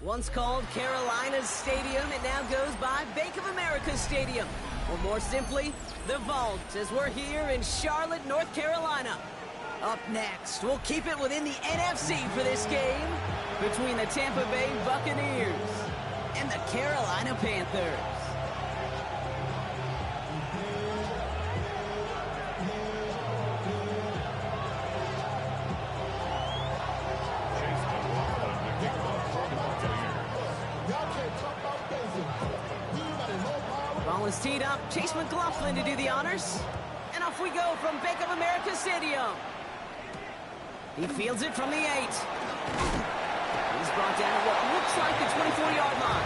Once called Carolina's Stadium, it now goes by Bank of America Stadium. Or more simply, the Vault, as we're here in Charlotte, North Carolina. Up next, we'll keep it within the NFC for this game between the Tampa Bay Buccaneers and the Carolina Panthers. Ball is teed up. Chase McLaughlin to do the honors. And off we go from Bank of America Stadium. He fields it from the 8. He's brought down at what looks like the 24-yard line.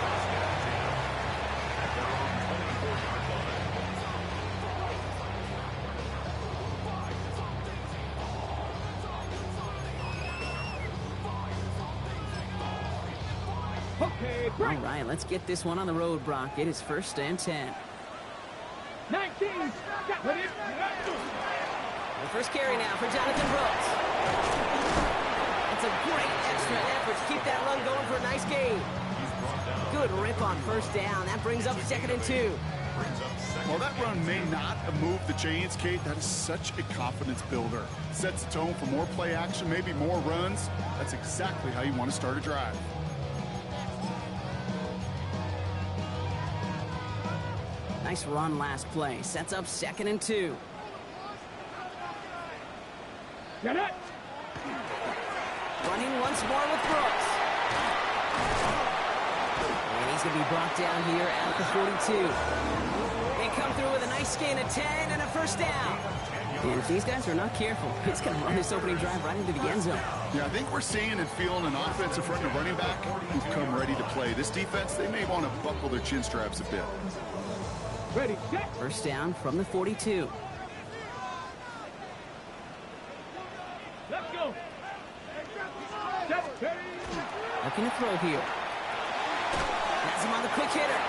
All right, let's get this one on the road, Brock. It is 1st and 10. 19. The first carry now for Jonathan Brooks. It's a great extra effort to keep that run going for a nice gain. Good rip on 1st down. That brings up 2nd and 2. Well, that run may not have moved the chains, Kate. That is such a confidence builder. Sets the tone for more play action, maybe more runs. That's exactly how you want to start a drive. Nice run last play. Sets up 2nd and 2. Get it. Running once more with Brooks. And he's going to be brought down here at the 42. They come through with a nice gain of 10 and a 1st down. And if these guys are not careful, he's going to run this opening drive right into the end zone. Yeah, I think we're seeing and feeling an offensive front and a running back who've come ready to play. This defense, they may want to buckle their chin straps a bit. Ready, set. 1st down from the 42. Let's go. Set. Looking to throw here. Has him on the quick hitter.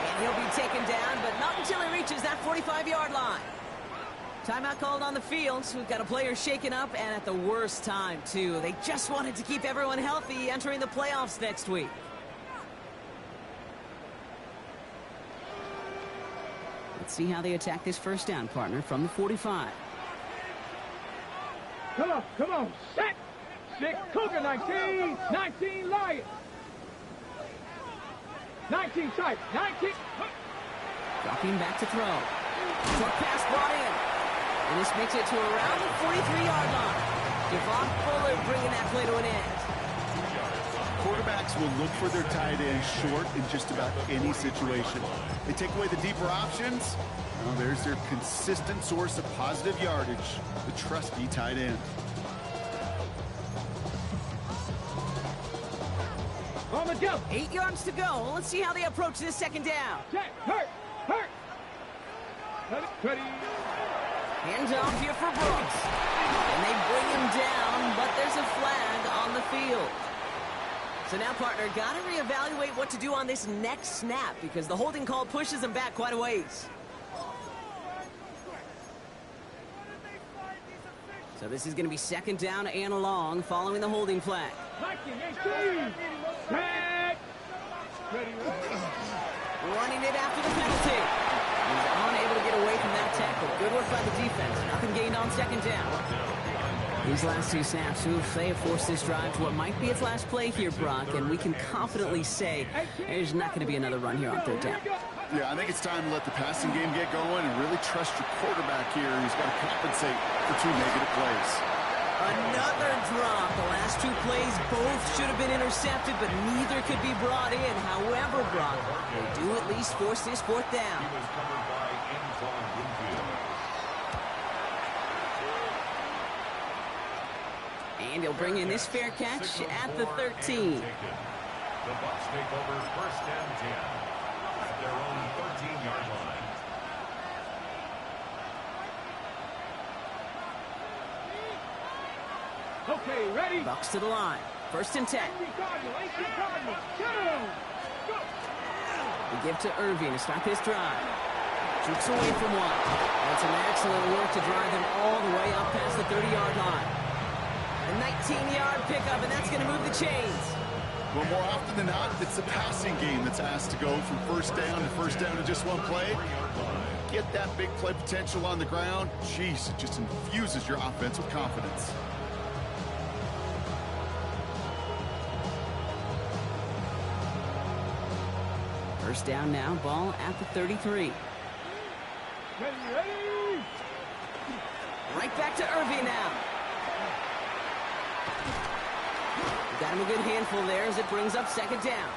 And he'll be taken down, but not until he reaches that 45-yard line. Timeout called on the field, so we've got a player shaken up, and at the worst time, too. They just wanted to keep everyone healthy entering the playoffs next week. Let's see how they attack this 1st down, partner, from the 45. Come on, set. 6, Cougar, 19, 19, Lion. 19, tight, 19. Dropping back to throw. Short pass brought in. And this makes it to around the 43-yard line. Devon Fuller bringing that play to an end. Quarterbacks will look for their tight end short in just about any situation. They take away the deeper options. Well, there's their consistent source of positive yardage, the trusty tight end. On the jump. 8 yards to go. Let's see how they approach this 2nd down. Set. Hurt. Ready. Hands off here for Brooks. And they bring him down, but there's a flag on the field. So now, partner, got to reevaluate what to do on this next snap because the holding call pushes him back quite a ways. So this is going to be 2nd down and long following the holding flag. 19, 18. Set. Ready. Running it after the penalty. He's unable to get away from that tackle. Good work by the defense. Nothing gained on 2nd down. These last 2 snaps, they have forced this drive to what might be its last play here, Brock, and we can confidently say there's not going to be another run here on 3rd down. Yeah, I think it's time to let the passing game get going and really trust your quarterback here who's got to compensate for 2 negative plays. Another drop. The last 2 plays both should have been intercepted, but neither could be brought in. However, Brock, they do at least force this 4th down. And he'll bring in this fair catch at the 13. The Bucs take over 1st and 10 at their own 13-yard line. Okay, ready. Bucs to the line. 1st and 10. They give to Irving to start this drive. Jukes away from one. That's an excellent work to drive him all the way up past the 30-yard line. A 19-yard pickup, and that's going to move the chains. Well, more often than not, it's the passing game that's asked to go from first down to just one play. Get that big play potential on the ground. Jeez, it just infuses your offense with confidence. First down now, ball at the 33. Ready. Right back to Irving now. Got him a good handful there as it brings up second down.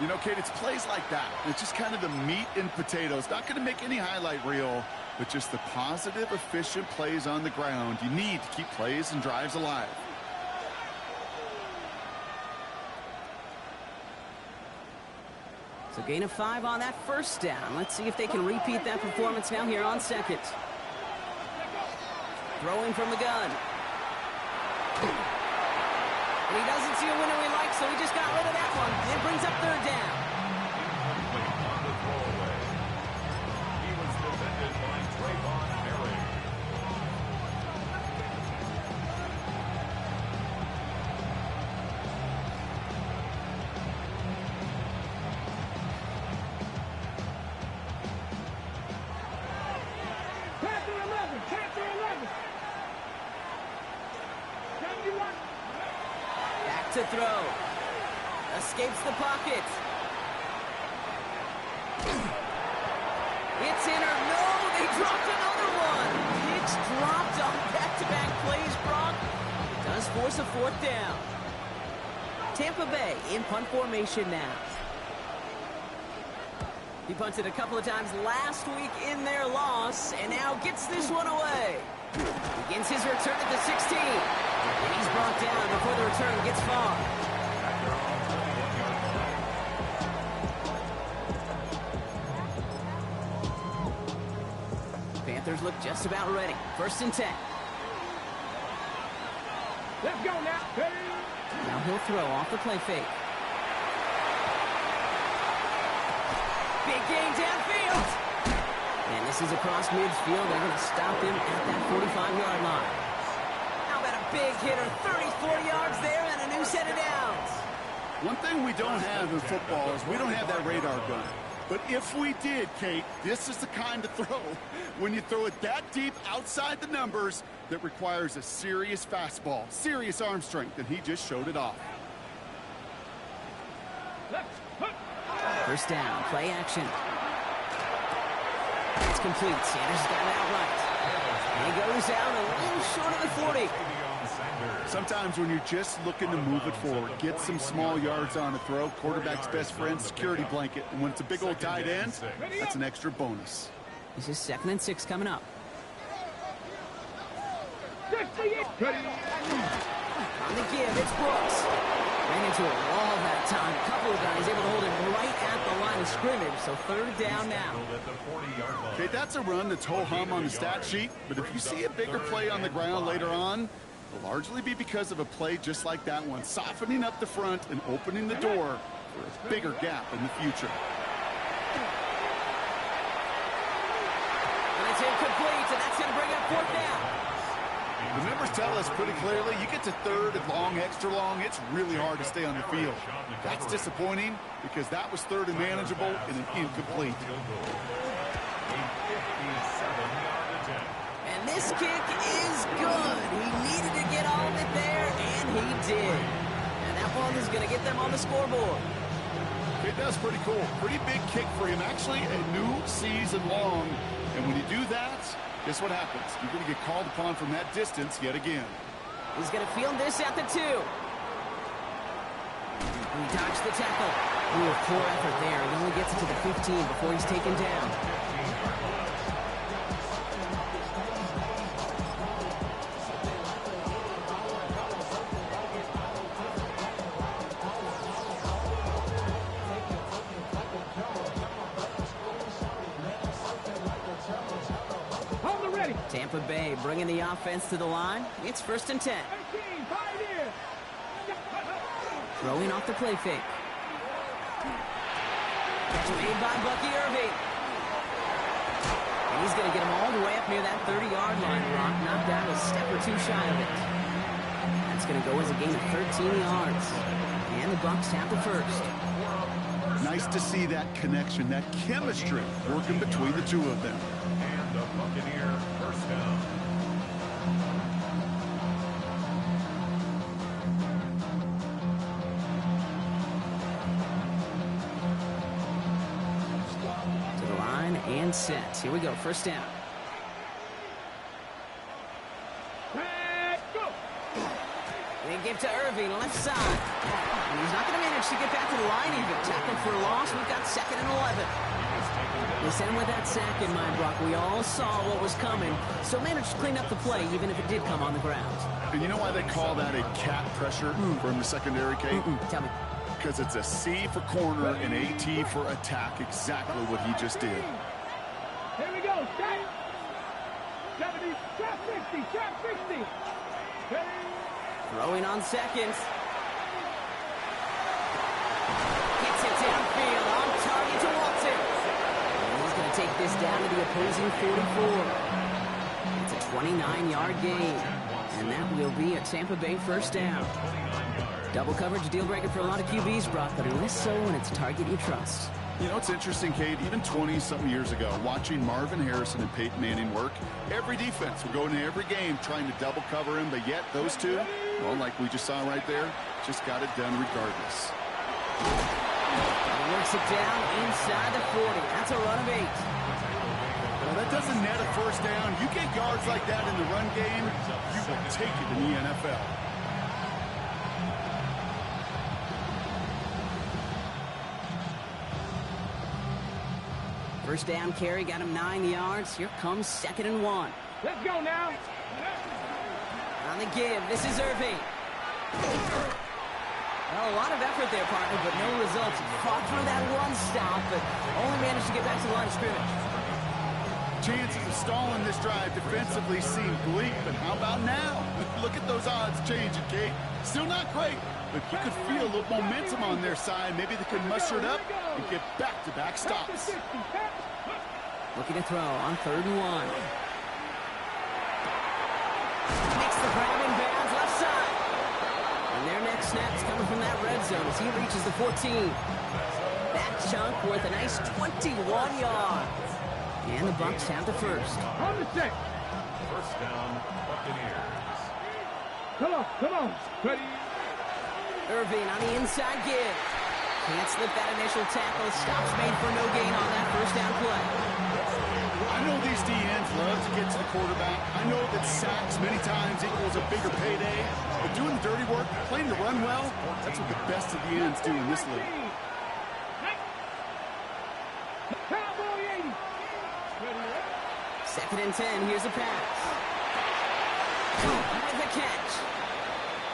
You know, Kate, it's plays like that. It's just kind of the meat and potatoes. Not going to make any highlight reel, but just the positive, efficient plays on the ground. You need to keep plays and drives alive. So gain of 5 on that first down. Let's see if they can repeat that performance now here on second. Throwing from the gun. And he doesn't see a window he likes, so he just got rid of that one. It brings up third down. Incomplete on the throwaway. He was defended by Trayvon Merrick. Panther 11. Panther 11. 71. Back to throw. Escapes the pocket. It's in or no, they dropped another one. It's dropped on back-to-back plays, Brock. It does force a fourth down. Tampa Bay in punt formation now. He punted a couple of times last week in their loss, and now gets this one away. Begins his return at the 16. And he's brought down before the return gets far. Panthers look just about ready. First and 10. Let's go now. Ready. Now he'll throw off the play fake. Big gain downfield. And this is across midfield. They're going to stop him at that 45-yard line. How about a big hitter? 30, 40 yards there and a new set of downs. One thing we don't have in football is we don't have that radar gun. But if we did, Kate, this is the kind of throw, when you throw it that deep outside the numbers, that requires a serious fastball, serious arm strength, and he just showed it off. Let's put. First down, play action. It's complete. Sanders got it outright. And he goes out a little short of the 40. Sometimes when you're just looking to move it forward, get some small yards on a throw, quarterback's best friend, security blanket. And when it's a big old tight end, that's an extra bonus. This is 2nd and 6 coming up. 68. Ready. On the give, it's Brooks. Ran into a wall that time. A couple of guys able to hold him right at the line of scrimmage. So third down now. Okay, that's a run that's ho-hum on the stat sheet. But if you see a bigger play on the ground later on, it'll largely be because of a play just like that one, softening up the front and opening the door for a bigger gap in the future. And it's incomplete, and that's going to bring up fourth down. The numbers tell us pretty clearly, you get to third and long, extra long, it's really hard to stay on the field. That's disappointing because that was third and manageable and an incomplete. And this kick is good. He needed to get all of it there, and he did. And that one is going to get them on the scoreboard. That's pretty cool. Pretty big kick for him. Actually, a new season long. And when you do that, guess what happens? You're going to get called upon from that distance yet again. He's going to field this at the 2. He dodged the tackle. Ooh, poor effort there. He only gets it to the 15 before he's taken down. Tampa Bay bringing the offense to the line. It's 1st and 10. 18. Pioneer. Throwing off the play fake. Catch made by Bucky Irving. And he's going to get him all the way up near that 30-yard line. Brock knocked out a step or two shy of it. That's going to go as a gain of 13 yards. And the Bucs have the first. Nice to see that connection, that chemistry working between the two of them. And the Buccaneer first down. To the line and set. Here we go, first down. They give to Irving, left side. And he's not going to manage to get back to the line even. Tackled for a loss. We've got 2nd and 11. They sent him with that sack in mind, Brock. We all saw what was coming. So managed to clean up the play, even if it did come on the ground. And you know why they call that a cat pressure from the secondary, Kate? Tell me. Because it's a C for corner and AT for attack. Exactly what he just did. Here we go. Shot. 70. Shot 60. Shot 60. Throwing on seconds. Gets it downfield. On target to Watson. And he's going to take this down to the opposing 44. It's a 29-yard gain. And that will be a Tampa Bay first down. Double coverage deal breaker for a lot of QBs, Brock, but less so when it's a target you trust. You know, it's interesting, Kate, even 20-something years ago, watching Marvin Harrison and Peyton Manning work, every defense would go into every game trying to double cover him, but yet those two, well, like we just saw right there, just got it done regardless. He works it down inside the 40. That's a run of 8. Well, that doesn't net a first down. You get yards like that in the run game, you will take it in the NFL. First down carry got him 9 yards. Here comes 2nd and 1. Let's go now. On the give, this is Irving. Well, a lot of effort there, partner, but no results. Fought through that run stop, but only managed to get back to the line of scrimmage. Chances of stalling this drive defensively seem bleak, but how about now? Look at those odds changing, Kate. Still not great, but you could feel a little momentum on their side. Maybe they could muster it up and get back-to-back stops. Looking to throw on 3rd and 1. Makes the grab in bounds left side. And their next snap's coming from that red zone as he reaches the 14. That chunk worth a nice 21 yards. And the Bucs have the first. On the check. First down, Buccaneers. Come on. Ready. Irving on the inside give. Can't slip that initial tackle. Stops made for no gain on that first down play. I know these DNs love to get to the quarterback. I know that sacks many times equals a bigger payday. But doing the dirty work, playing to run well, that's what the best of the ends do in this league. Cowboy 80. 2nd and 10. Here's a pass. With a catch.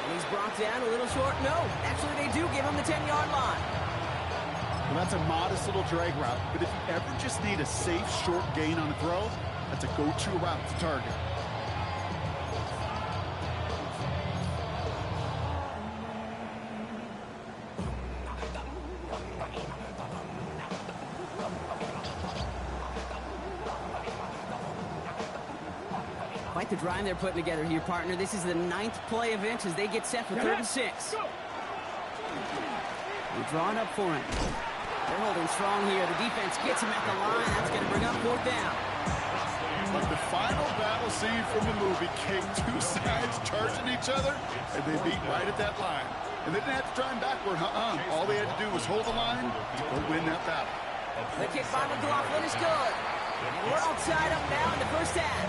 And he's brought down a little short. No, actually they do give him the 10-yard line. Well, that's a modest little drag route, but if you ever just need a safe, short gain on a throw, that's a go-to route to target. Quite the drive they're putting together here, partner. This is the 9th play of inch as they get set for 3rd and 6. They draw it up for him. They're holding strong here. The defense gets him at the line. That's going to bring up 4th down. Like the final battle scene from a movie, Kate, two sides charging each other, and they beat right at that line. And they didn't have to try him backward, All they had to do was hold the line to go win that battle. The kick by McLaughlin is good. And we're all tied up now in the first half.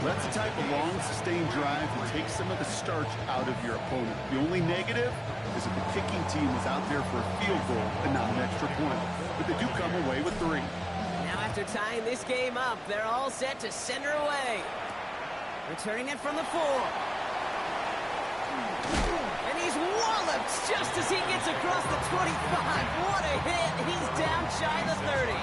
That's the type of long, sustained drive that takes some of the starch out of your opponent. The only negative is that the kicking team is out there for a field goal and not an extra point. But they do come away with 3. Now after tying this game up, they're all set to send her away. Returning it from the 4. And he's walloped just as he gets across the 25. What a hit. He's down shy of the 30.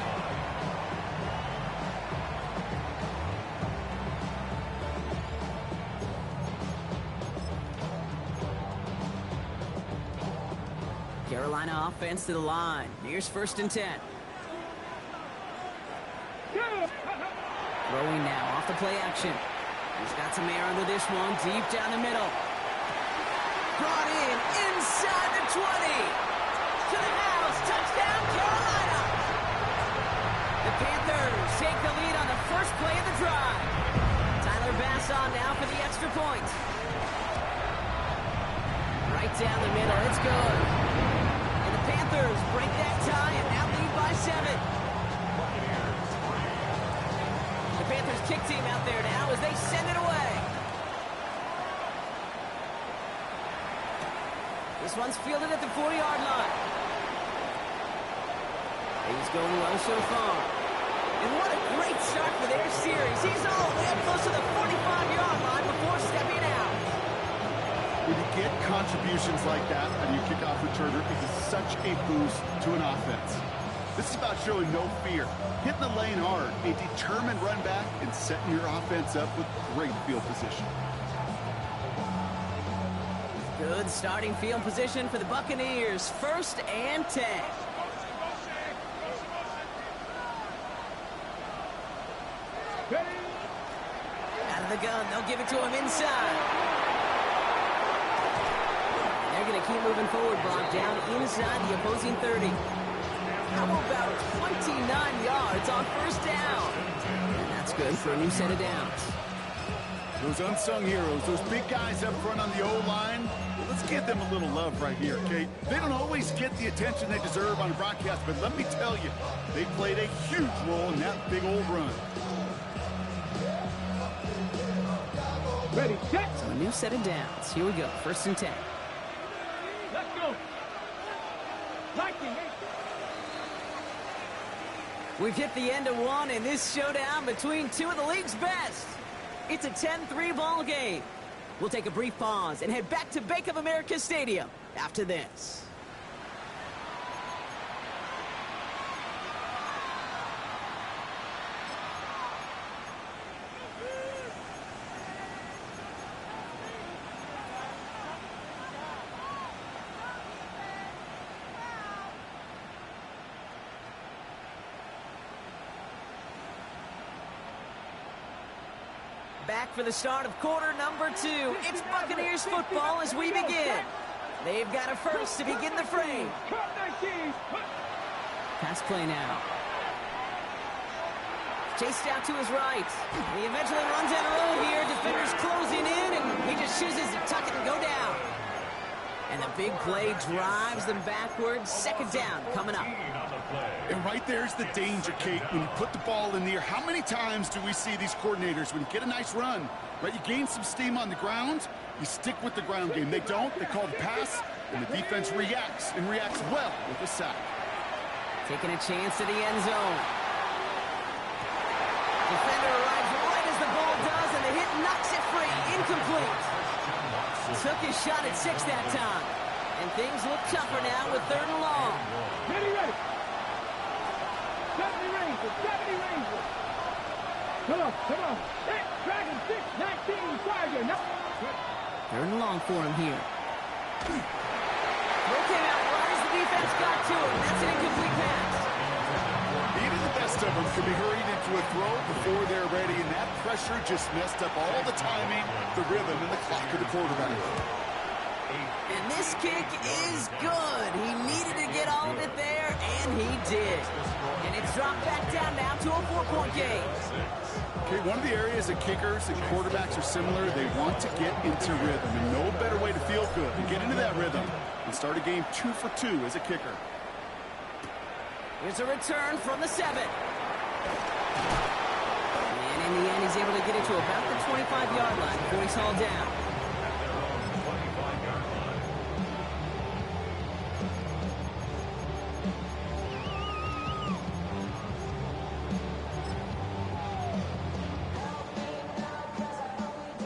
Carolina offense to the line. Here's 1st and 10. Throwing now off the play action. He's got some air under this one. Deep down the middle. Brought in inside the 20. press on now for the extra point. Right down the middle. It's good. And the Panthers break that tie and now lead by 7. The Panthers kick team out there now as they send it away. This one's fielded at the 40-yard line. He's going well so far. And what a great start for their series. He's all the way up close to the 45-yard line before stepping out. When you get contributions like that on your kickoff returner, it is such a boost to an offense. This is about showing no fear, hitting the lane hard, a determined run back, and setting your offense up with great field position. Good starting field position for the Buccaneers. 1st and 10. Out of the gun, they'll give it to him inside. And they're going to keep moving forward, Brock, down inside the opposing 30. How about 29 yards on 1st down? And that's good for a new set of downs. Those unsung heroes, those big guys up front on the O-line, well, let's give them a little love right here, okay? They don't always get the attention they deserve on a broadcast, but let me tell you, they played a huge role in that big old run. Ready, set. So a new set of downs. Here we go, 1st and 10. Let's go. Liking it. We've hit the end of one in this showdown between two of the league's best. It's a 10-3 ball game. We'll take a brief pause and head back to Bank of America Stadium after this. Back for the start of quarter number 2. It's Buccaneers football as we begin. They've got a first to begin the frame. Pass play now. Chased out to his right. He eventually runs out of road here. Defenders closing in, and he just chooses to tuck it and go down. And the big play drives them backwards. 2nd down coming up. And right there's the danger, Kate, when you put the ball in the air. How many times do we see these coordinators, when you get a nice run, right, you gain some steam on the ground, you stick with the ground game. They don't. They call the pass, and the defense reacts, and reacts well with a sack. Taking a chance to the end zone. Defender arrives right as the ball does, and the hit knocks it free. Incomplete. Took his shot at 6 that time. And things look tougher now with 3rd and long. Ready, ready. 70 Rangers, 70 Rangers. Come on, come on. Hey, Dragon 6, 19, Tiger. No. 3rd and long for him here. Throw came out right as the defense got to him. That's an incomplete pass. Even the best of them can be hurried into a throw before they're ready, and that pressure just messed up all the timing, the rhythm, and the clock of the quarterback. And this kick is good. He needed to get all of it there, and he did. And it's dropped back down now to a 4-point game. Okay, one of the areas that kickers and quarterbacks are similar, they want to get into rhythm, and no better way to feel good than get into that rhythm and start a game 2 for 2 as a kicker. Here's a return from the 7. And in the end, he's able to get it to about the 25-yard line before he's hauled down.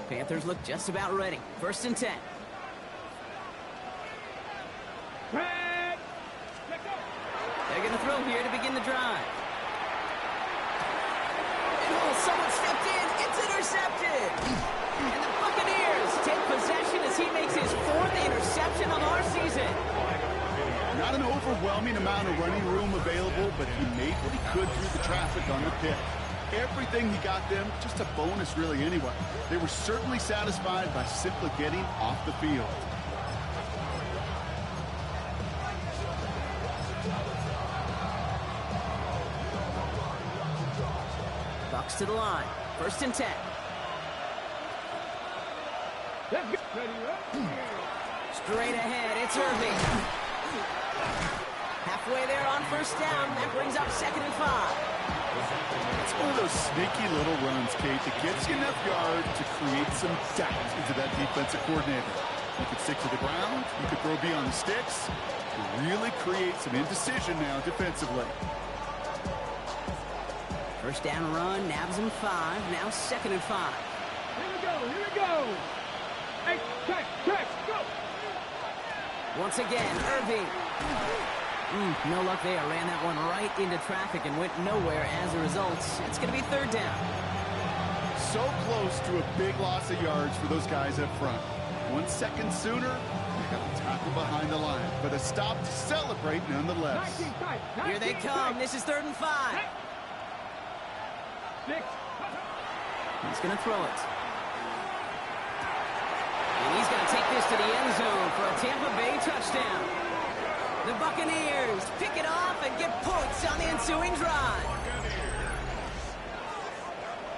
Panthers look just about ready. 1st and 10. They're going to throw here to begin the drive. And someone stepped in. It's intercepted. And the Buccaneers take possession as he makes his 4th interception of our season. Not an overwhelming amount of running room available, but he made what he could through the traffic on the pick. Everything he got them, just a bonus really anyway. They were certainly satisfied by simply getting off the field. Bucks to the line. 1st and 10. Let's go. Ready, ready. Straight ahead, it's Irving. Halfway there on first down. That brings up 2nd and 5. It's one of those sneaky little runs, Kate, that gets you enough yard to create some doubt into that defensive coordinator. You could stick to the ground. You could throw beyond the sticks. To really create some indecision now defensively. First down run, nabs him 5. Now 2nd and 5. Here we go, here we go. Hey, check, go. Once again, Irving. No luck there. Ran that one right into traffic and went nowhere as a result. It's going to be 3rd down. So close to a big loss of yards for those guys up front. 1 second sooner, they got a tackle behind the line. But a stop to celebrate nonetheless. 19 tight, Here they 19 come. tight. This is 3rd and 5. 6. He's going to throw it. And he's going to take this to the end zone for a Tampa Bay touchdown. The Buccaneers pick it off and get points on the ensuing drive.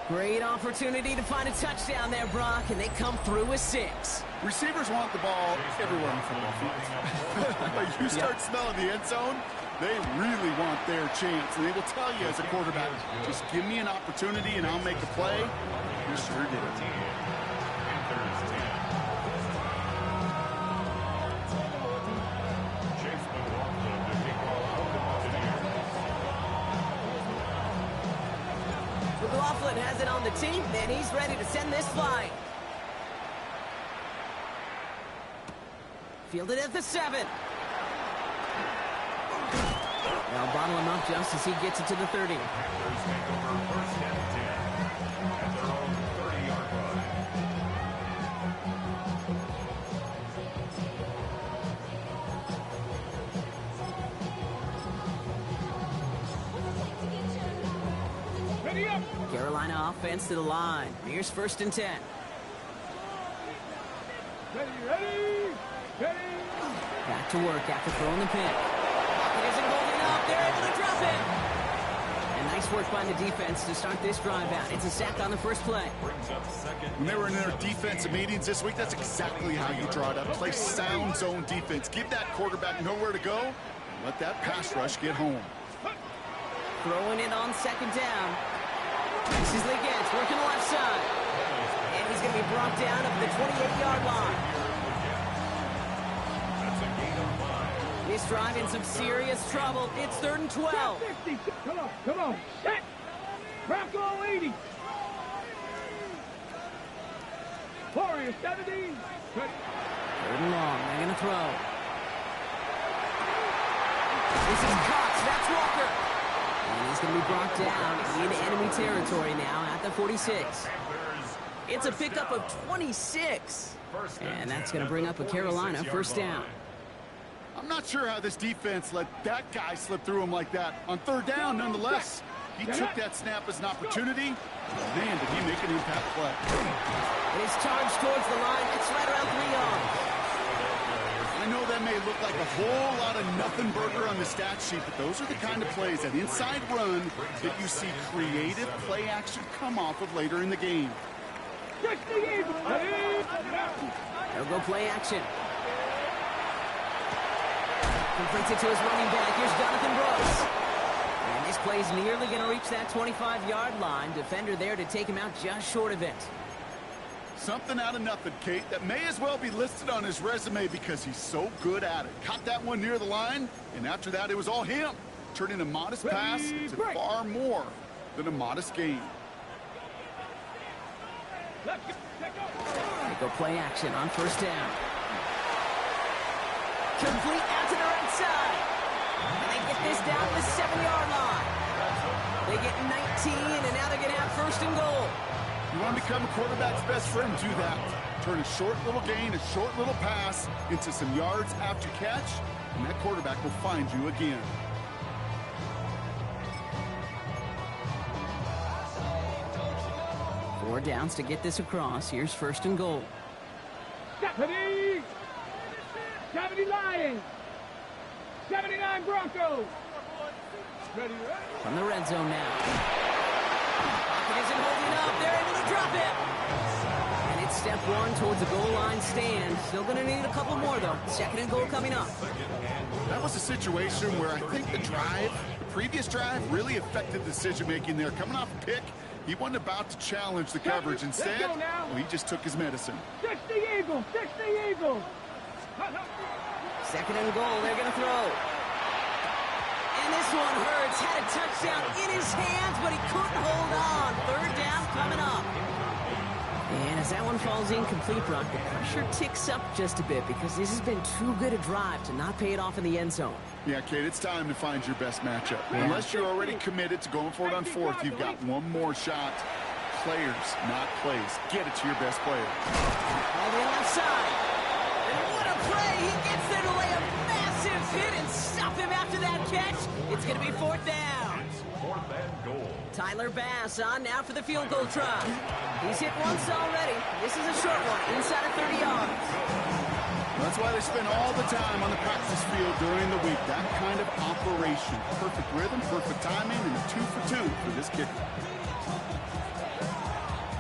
Great opportunity to find a touchdown there, Brock, and they come through with 6. Receivers want the ball everywhere on the football field. But you start smelling the end zone, they really want their chance. And they will tell you as a quarterback, just give me an opportunity and I'll make a play. You sure did. McLaughlin has it on the team, and he's ready to send this flying. Fielded at the 7. They'll bottle him up just as he gets it to the 30. Ready up. Carolina offense to the line. Here's 1st and 10. Ready. Back to work after throwing the pick. It isn't holding up. They're able to drop it. And nice work by the defense to start this drive out. It's a sack on the first play. When they were in their defensive meetings this week, that's exactly how you draw it up. Play sound zone defense. Give that quarterback nowhere to go. And let that pass rush get home. Throwing it on 2nd down. This is Liggins working the left side. And he's going to be brought down at the 28-yard line. This drive in some serious trouble. It's 3rd and 12. 50. Come on. Set. Bronco 80. Warrior 70. 3rd and long. They're going to throw. This is Cox. That's Walker. And he's going to be brought down in enemy territory now at the 46. It's a pickup of 26. And that's going to bring up a Carolina 1st down. I'm not sure how this defense let that guy slip through him like that. On 3rd down, nonetheless, he took that snap as an opportunity. Man, did he make an impact play. It is charged towards the line. It's right around 3 yards. I know that may look like a whole lot of nothing burger on the stat sheet, but those are the kind of plays, that inside run, that you see creative play action come off of later in the game. They'll go play action. Completes it to his running back. Here's Jonathan Brooks. And this play's nearly going to reach that 25-yard line. Defender there to take him out just short of it. Something out of nothing, Kate, that may as well be listed on his resume because he's so good at it. Caught that one near the line, and after that, it was all him. Turning a modest pass to far more than a modest gain. They go play action on 1st down. Complete out to the right side. And they get this down to the 7-yard line. They get 19, and now they're going to have 1st and goal. You want to become a quarterback's best friend, do that. Turn a short little gain, a short little pass into some yards after catch, and that quarterback will find you again. Four downs to get this across. Here's 1st and goal. 70 Lions. 79 Broncos. Ready. From the red zone now. Pocket isn't holding up. They're able to drop it. And it's step one towards a goal line stand. Still going to need a couple more, though. Second and goal coming up. That was a situation where I think the previous drive, really affected the decision-making there. Coming off a pick, he wasn't about to challenge the coverage. Instead, well, he just took his medicine. 60 Eagles! 60 Eagles! Second and goal, they're going to throw. And this one hurts. Had a touchdown in his hands, but he couldn't hold on. Third down coming up. And as that one falls incomplete, Brock, the pressure ticks up just a bit because this has been too good a drive to not pay it off in the end zone. Yeah, Kate, it's time to find your best matchup. Unless you're already committed to going for it on fourth, you've got one more shot. Players, not plays. Get it to your best player. All the left side. And what a play. He gets there to lay a massive hit and stop him after that catch. It's going to be fourth down. Fourth and goal. Tyler Bass on now for the field goal try. He's hit once already. This is a short one, inside of 30 yards. That's why they spend all the time on the practice field during the week. That kind of operation. Perfect rhythm, perfect timing, and a 2 for 2 for this kicker.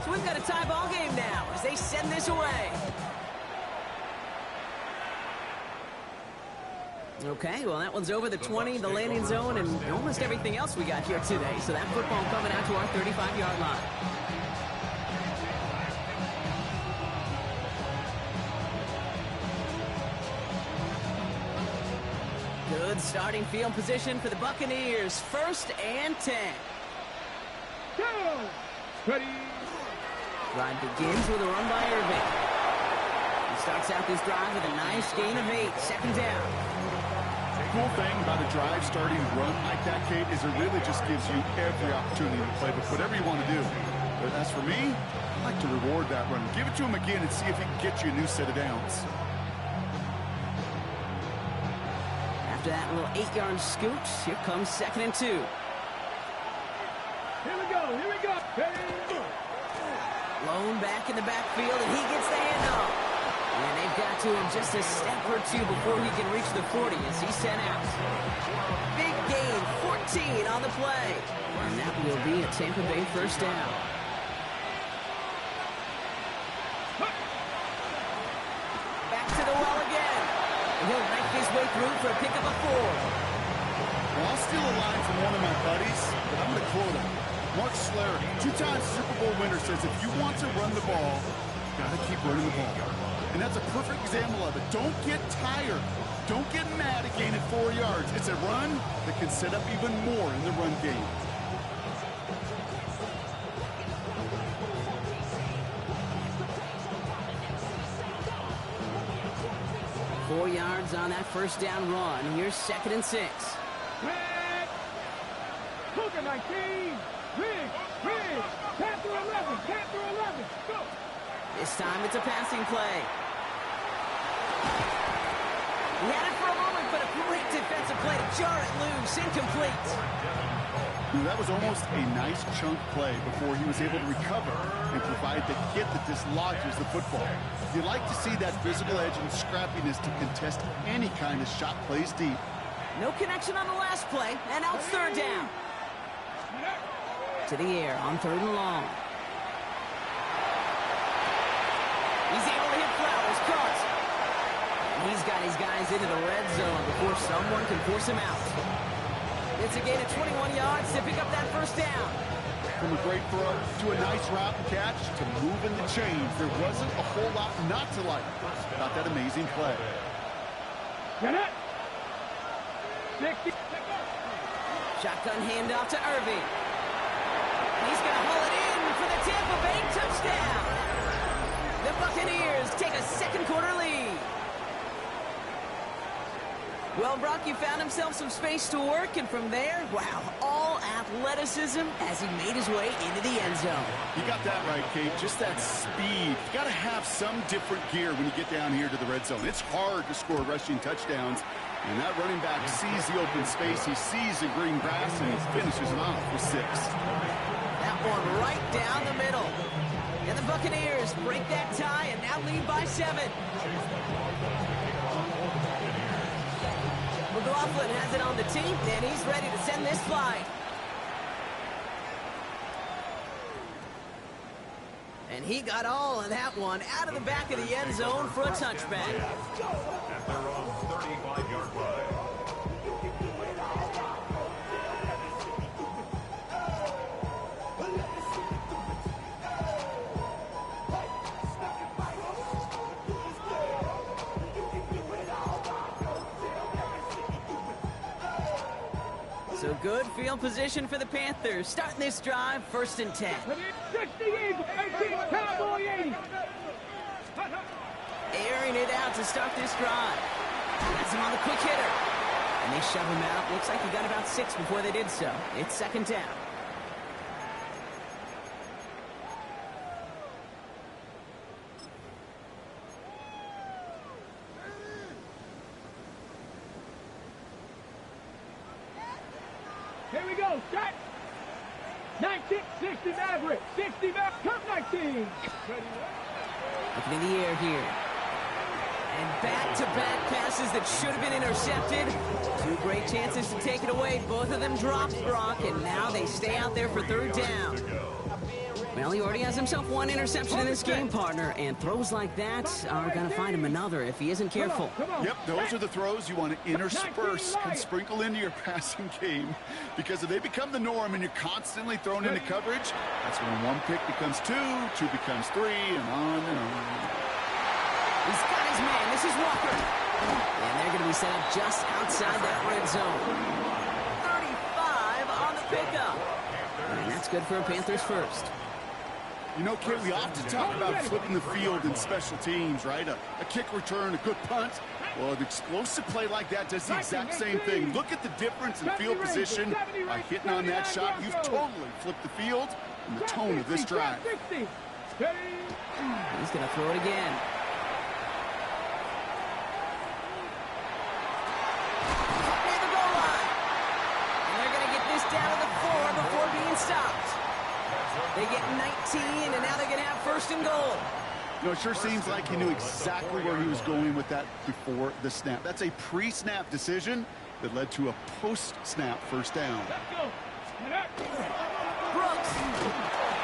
So we've got a tie ball game now as they send this away. Okay, well, that one's over the 20, the landing zone, and almost everything else we got here today. So that football coming out to our 35-yard line. Good starting field position for the Buccaneers. First and 10. Go! Ready? Drive begins with a run by Irving. He starts out this drive with a nice gain of 8. Second down. The cool thing about a drive starting run like that, Kate, is it really just gives you every opportunity to play with whatever you want to do. But as for me, I like to reward that run. Give it to him again and see if he can get you a new set of downs. After that little 8-yard scoot, here comes second and 2. Here we go, here we go. Ready? Lone back in the backfield, and he gets the handoff. And they've got to him just a step or two before he can reach the 40 as he's sent out. Big gain, 14 on the play. And that will be a Tampa Bay first down. Back to the well again. And he'll make his way through for a pickup of 4. Well, I'll steal a line from one of my buddies, but I'm going to quote him. Mark Schlereth, 2-time Super Bowl winner, says if you want to run the ball, you got to keep running the ball. And that's a perfect example of it. Don't get tired. Don't get mad at gaining 4 yards. It's a run that can set up even more in the run game. Four yards on that first down run. Here's second and 6. Red! Cougar 19! Rig! Panther 11! Panther 11! Go! This time it's a passing play. He had it for a moment, but a great defensive play to jar it loose. Incomplete. That was almost a nice chunk play before he was able to recover and provide the hit that dislodges the football. You like to see that physical edge and scrappiness to contest any kind of shot plays deep. No connection on the last play, and now it's third down. To the air on third and long. He's able to hit Flowers, caught. He's got his guys into the red zone before someone can force him out. It's a gain of 21 yards to pick up that first down. From a great throw to a nice route and catch to moving the chains, there wasn't a whole lot not to like about that amazing play. Get it! 60. Shotgun handoff to Irving. He's going to haul it in for the Tampa Bay touchdown. The Buccaneers take a second quarter lead. Well, Brock, you found himself some space to work, and from there, wow, all athleticism as he made his way into the end zone. You got that right, Kate. Just that speed. You got to have some different gear when you get down here to the red zone. It's hard to score rushing touchdowns, and that running back sees the open space, he sees the green grass, and he finishes it off with 6. That one right down the middle. And the Buccaneers break that tie and now lead by 7. McLaughlin has it on the team, and he's ready to send this flight. And And he got all of that one out of the back of the end zone for a touchback. At their own 35-yard line. So good field position for the Panthers. Starting this drive, 1st and 10. 60 Eagles, 18, Cowboy 80. Airing it out to start this drive. That's him on the quick hitter. And they shove him out. Looks like he got about 6 before they did so. It's 2nd down. Here we go, set. 19, 60 Maverick, 60 Maverick, come 19. Looking in the air here. And back-to-back passes that should have been intercepted. 2 great chances to take it away. Both of them dropped, Brock, and now they stay out there for 3rd down. Well, he already has himself 1 interception in this game, partner, and throws like that are going to find him another if he isn't careful. Yep, those are the throws you want to intersperse and sprinkle into your passing game, because if they become the norm and you're constantly thrown into coverage, that's when 1 pick becomes 2, 2 becomes 3, and on and on. He's got his man. This is Walker. And they're going to be set up just outside that red zone. 35 on the pickup. And that's good for a Panthers first. You know, Kit, we often talk about flipping the field in special teams, right? A kick return, a good punt. Well, an explosive play like that does the exact same thing. Look at the difference in field position. By hitting on that shot, you've totally flipped the field and the tone of this drive. He's going to throw it again. Near the goal line. And they're going to get this down to the 4 before being stopped. They get 19, and now they're going to have 1st and goal. You know, it sure seems like he knew exactly where he was going with that before the snap. That's a pre-snap decision that led to a post-snap 1st down. Brooks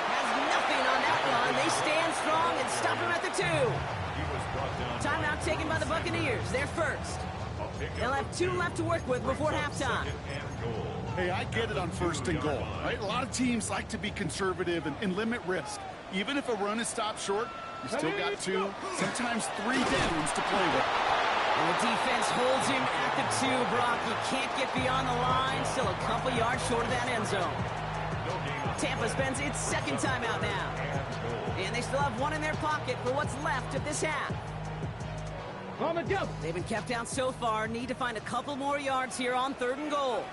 has nothing on that run. They stand strong and stop him at the 2. Timeout taken by the Buccaneers. They're first. They'll have 2 left to work with before halftime. Hey, I get it on 1st and goal, right? A lot of teams like to be conservative and limit risk. Even if a run is stopped short, you still got 2, sometimes 3 downs to play with. And the defense holds him at the 2, Brock. He can't get beyond the line. Still a couple yards short of that end zone. Tampa spends its 2nd timeout now. And they still have 1 in their pocket for what's left of this half. They've been kept out so far. Need to find a couple more yards here on 3rd and goal.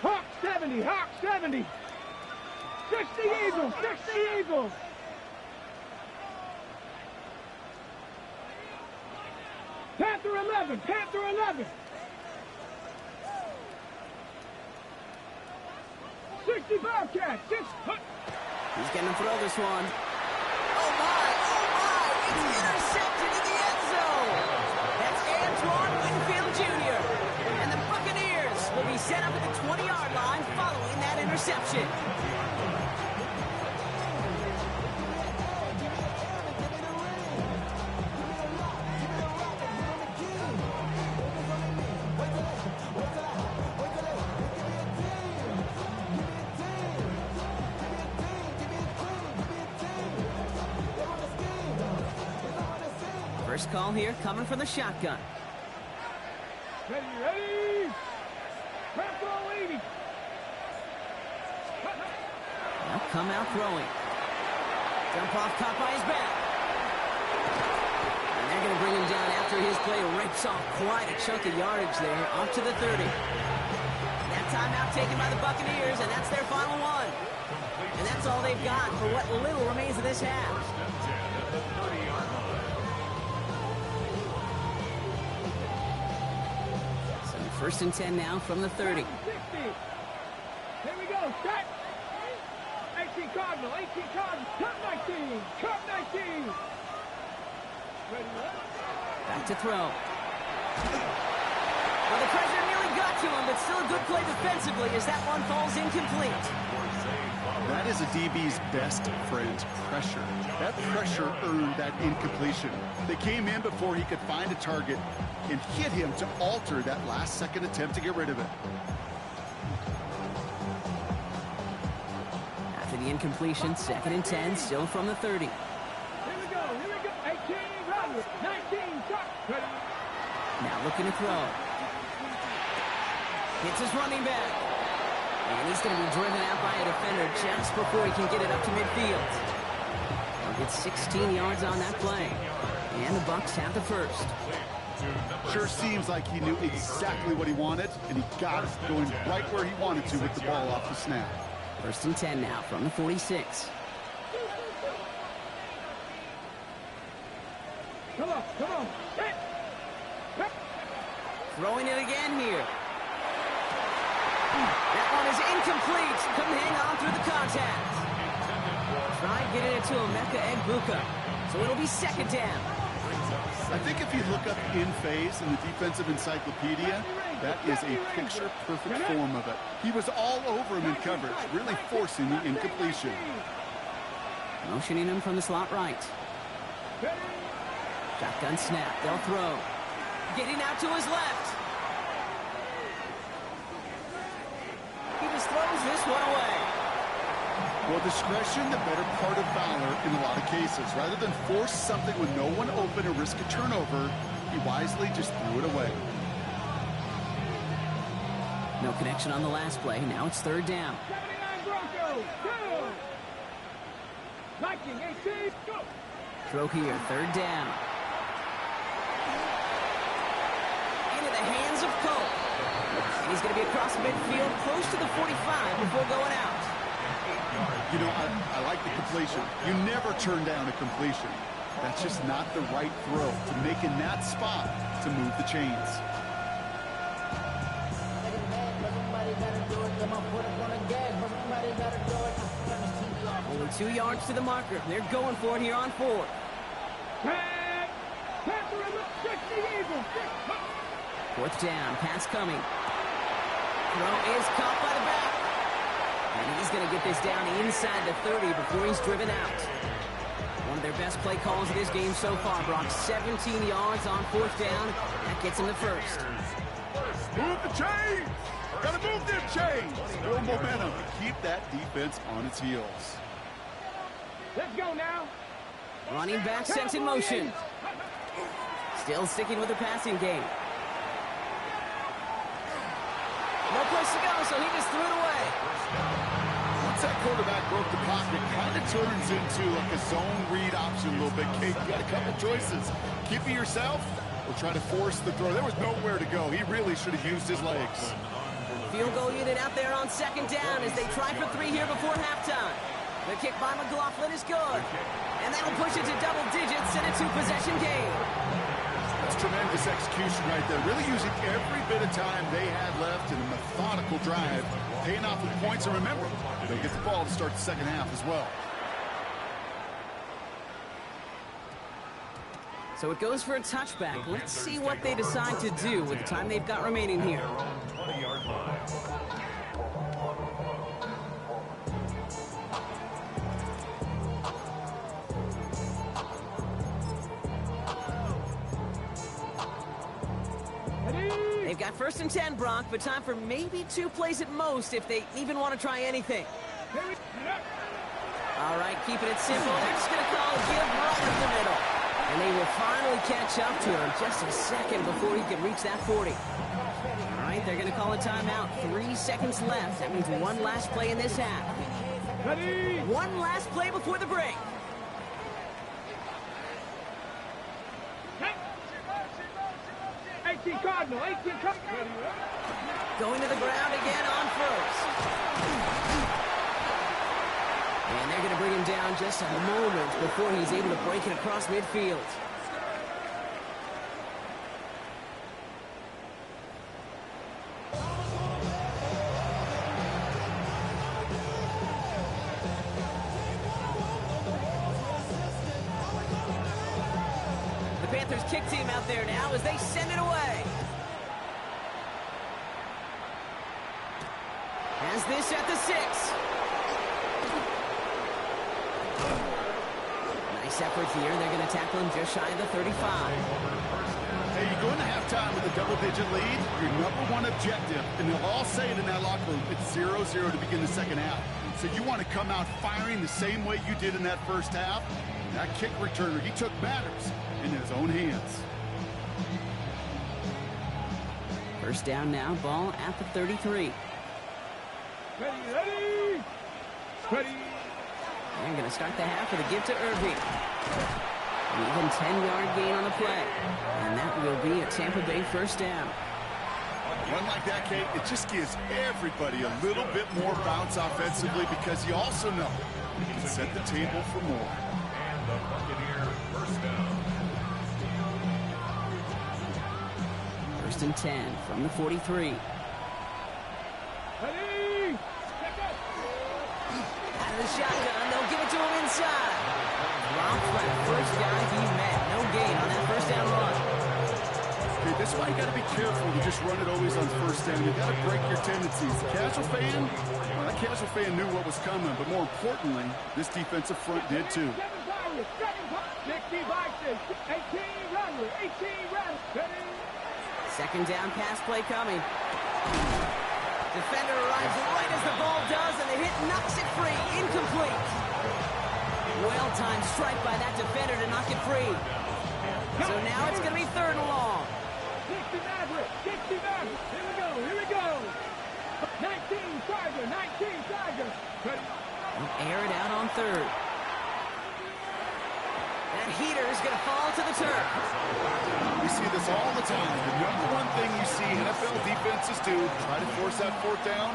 Hawk 70, Hawk 70. 60 Eagles, 60 Eagles. Panther 11, Panther 11. 60 Bobcats, 6. He's going to throw this one. Oh my, it's intercepted in the end zone. That's Antoine Winfield Jr. And the Buccaneers will be set up at the 20-yard line following that interception. First call here coming from the shotgun. Ready. Tempo 80. Now come out throwing. Jump off caught by his back. And they're going to bring him down after his play rips off quite a chunk of yardage there, off to the 30. That timeout taken by the Buccaneers, and that's their final one. And that's all they've got for what little remains of this half. So 1st and 10 now from the 30. 60. Here we go, set. 18 Cardinal, 18 Cardinal. Cup 19, Cup 19. Ready, Back to throw. Well, the pressure nearly got to him, but still a good play defensively as that one falls incomplete. That is a DB's best friend, pressure. That pressure earned that incompletion. They came in before he could find a target and hit him to alter that last-second attempt to get rid of it. After the incompletion, 2nd and 10, still from the 30. Here we go. 18, run. 19, shot. Now looking to throw. Hits his running back. And he's going to be driven out by a defender just before he can get it up to midfield. He'll get 16 yards on that play. And the Bucs have the first. Sure seems like he knew exactly what he wanted, and he got it, going right where he wanted to with the ball off the snap. 1st and 10 now from the 46. Come on. Hit. Throwing it again here. That one is incomplete. Couldn't hang on through the contact. Tried getting it to Emeka Egbuka. So it'll be 2nd down. I think if you look up in phase in the defensive encyclopedia, that is a picture-perfect form of it. He was all over him in coverage, really forcing the incompletion. Motioning him from the slot right. Shotgun snap. They'll throw. Getting out to his left. He just throws this one away. Well, discretion, the better part of valor in a lot of cases. Rather than force something with no one open or risk a turnover, he wisely just threw it away. No connection on the last play. Now it's 3rd down. 79 Broncos. Go. Viking 18. Go. Throw here. 3rd down. Into the hands of Cole. And he's going to be across midfield, close to the 45 before going out. You know, I like the completion. You never turn down a completion. That's just not the right throw to make in that spot to move the chains. Only 2 yards to the marker. They're going for it here on 4th. Tag. Panther in the 60 Eagles. 4th down. Pass coming. Throw is caught by the back. And he's going to get this down inside the 30 before he's driven out. One of their best play calls of this game so far, Brock. 17 yards on 4th down. That gets him the first. Move the chains! Gotta move them chains! Build momentum. Keep that defense on its heels. Let's go now. Running back sent in motion. Still sticking with the passing game. No place to go, so he just threw it away. Once that quarterback broke the pocket, kind of turns into like a zone read option a little bit. Kate, you got a couple choices. Keep it yourself or try to force the throw. There was nowhere to go. He really should have used his legs. Field goal unit out there on 2nd down as they try for 3 here before halftime. The kick by McLaughlin is good. And that'll push it to double digits in a 2-possession game. That's tremendous execution right there. Really using every bit of time they had left in a methodical drive, paying off with points. And remember, they'll get the ball to start the 2nd half as well. So it goes for a touchback. Let's see what they decide to do with the time they've got remaining here. 20-yard line. They've got 1st and 10, Brock, but time for maybe 2 plays at most if they even want to try anything. All right, keeping it simple. They're just going to call a give right up the middle. And they will finally catch up to him just a second before he can reach that 40. All right, they're going to call a timeout. 3 seconds left. That means one last play in this half. Ready. One last play before the break. Cardinal, 18 Cardinal. Going to the ground again on 1st. And they're going to bring him down just a moment before he's able to break it across midfield. The Panthers kick team out there now as they send it away. Has this at the 6. Nice effort here. They're going to tackle him just shy of the 35. Hey, you go into halftime with a double-digit lead, your number one objective, and they'll all say it in that locker room, it's 0-0 to begin the second half. So you want to come out firing the same way you did in that first half. That kick returner, he took matters in his own hands. First down now, ball at the 33. Ready, ready, ready. They're going to start the half with a give to Irving. An even 10-yard gain on the play. And that will be a Tampa Bay first down. A run like that, Kate, it just gives everybody a little bit more bounce offensively because you also know you can set the table for more. And the Buccaneer first down. First and 10 from the 43. Ready. Out of the shotgun, they'll give it to him inside. Dropped for the first guy he met. No gain on that first down run. Okay, this is why you got to be careful to just run it always on first down. You got to break your tendencies. The casual fan, well, that casual fan knew what was coming, but more importantly, this defensive front did too. 60 boxes, 18 runner, 18 runner. Ready. Second down pass play coming. Defender arrives right as the ball does, and the hit knocks it free. Incomplete. Well-timed strike by that defender to knock it free. So now it's going to be third and long. 60 Maverick, 60 Maverick. Here we go, here we go. 19 Charger, 19 Charger. Ready. They'll air it out on third. That heater is going to fall to the turf. We see this all the time. The number one thing you see NFL defenses do, try to force that fourth down,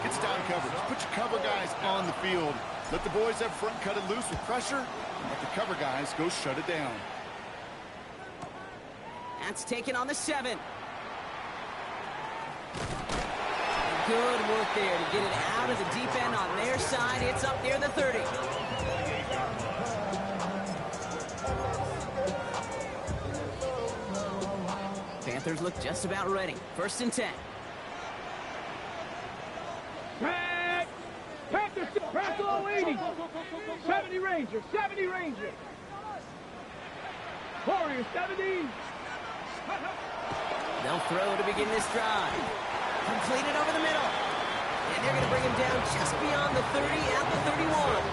gets down coverage. Put your cover guys on the field. Let the boys up front cut it loose with pressure, and let the cover guys go shut it down. That's taken on the 7. Good work there to get it out of the deep end on their side. It's up near the 30. Panthers look just about ready. First and 10. Back. Panthers, press all 80. 70 Rangers, 70 Rangers. Warriors, 70. They'll throw to begin this drive. Completed over the middle. And they're going to bring him down just beyond the 30 at the 31.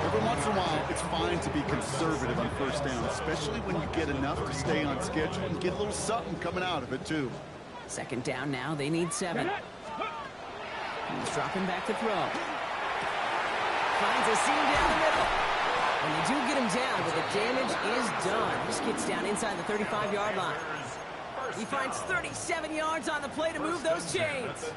Every once in a while, it's fine to be conservative on first down, especially when you get enough to stay on schedule and get a little something coming out of it, too. Second down now. They need 7. He's dropping back to throw. Finds a seam down the middle. And they do get him down, but the damage is done. This gets down inside the 35-yard line. He finds 37 yards on the play to move those chains.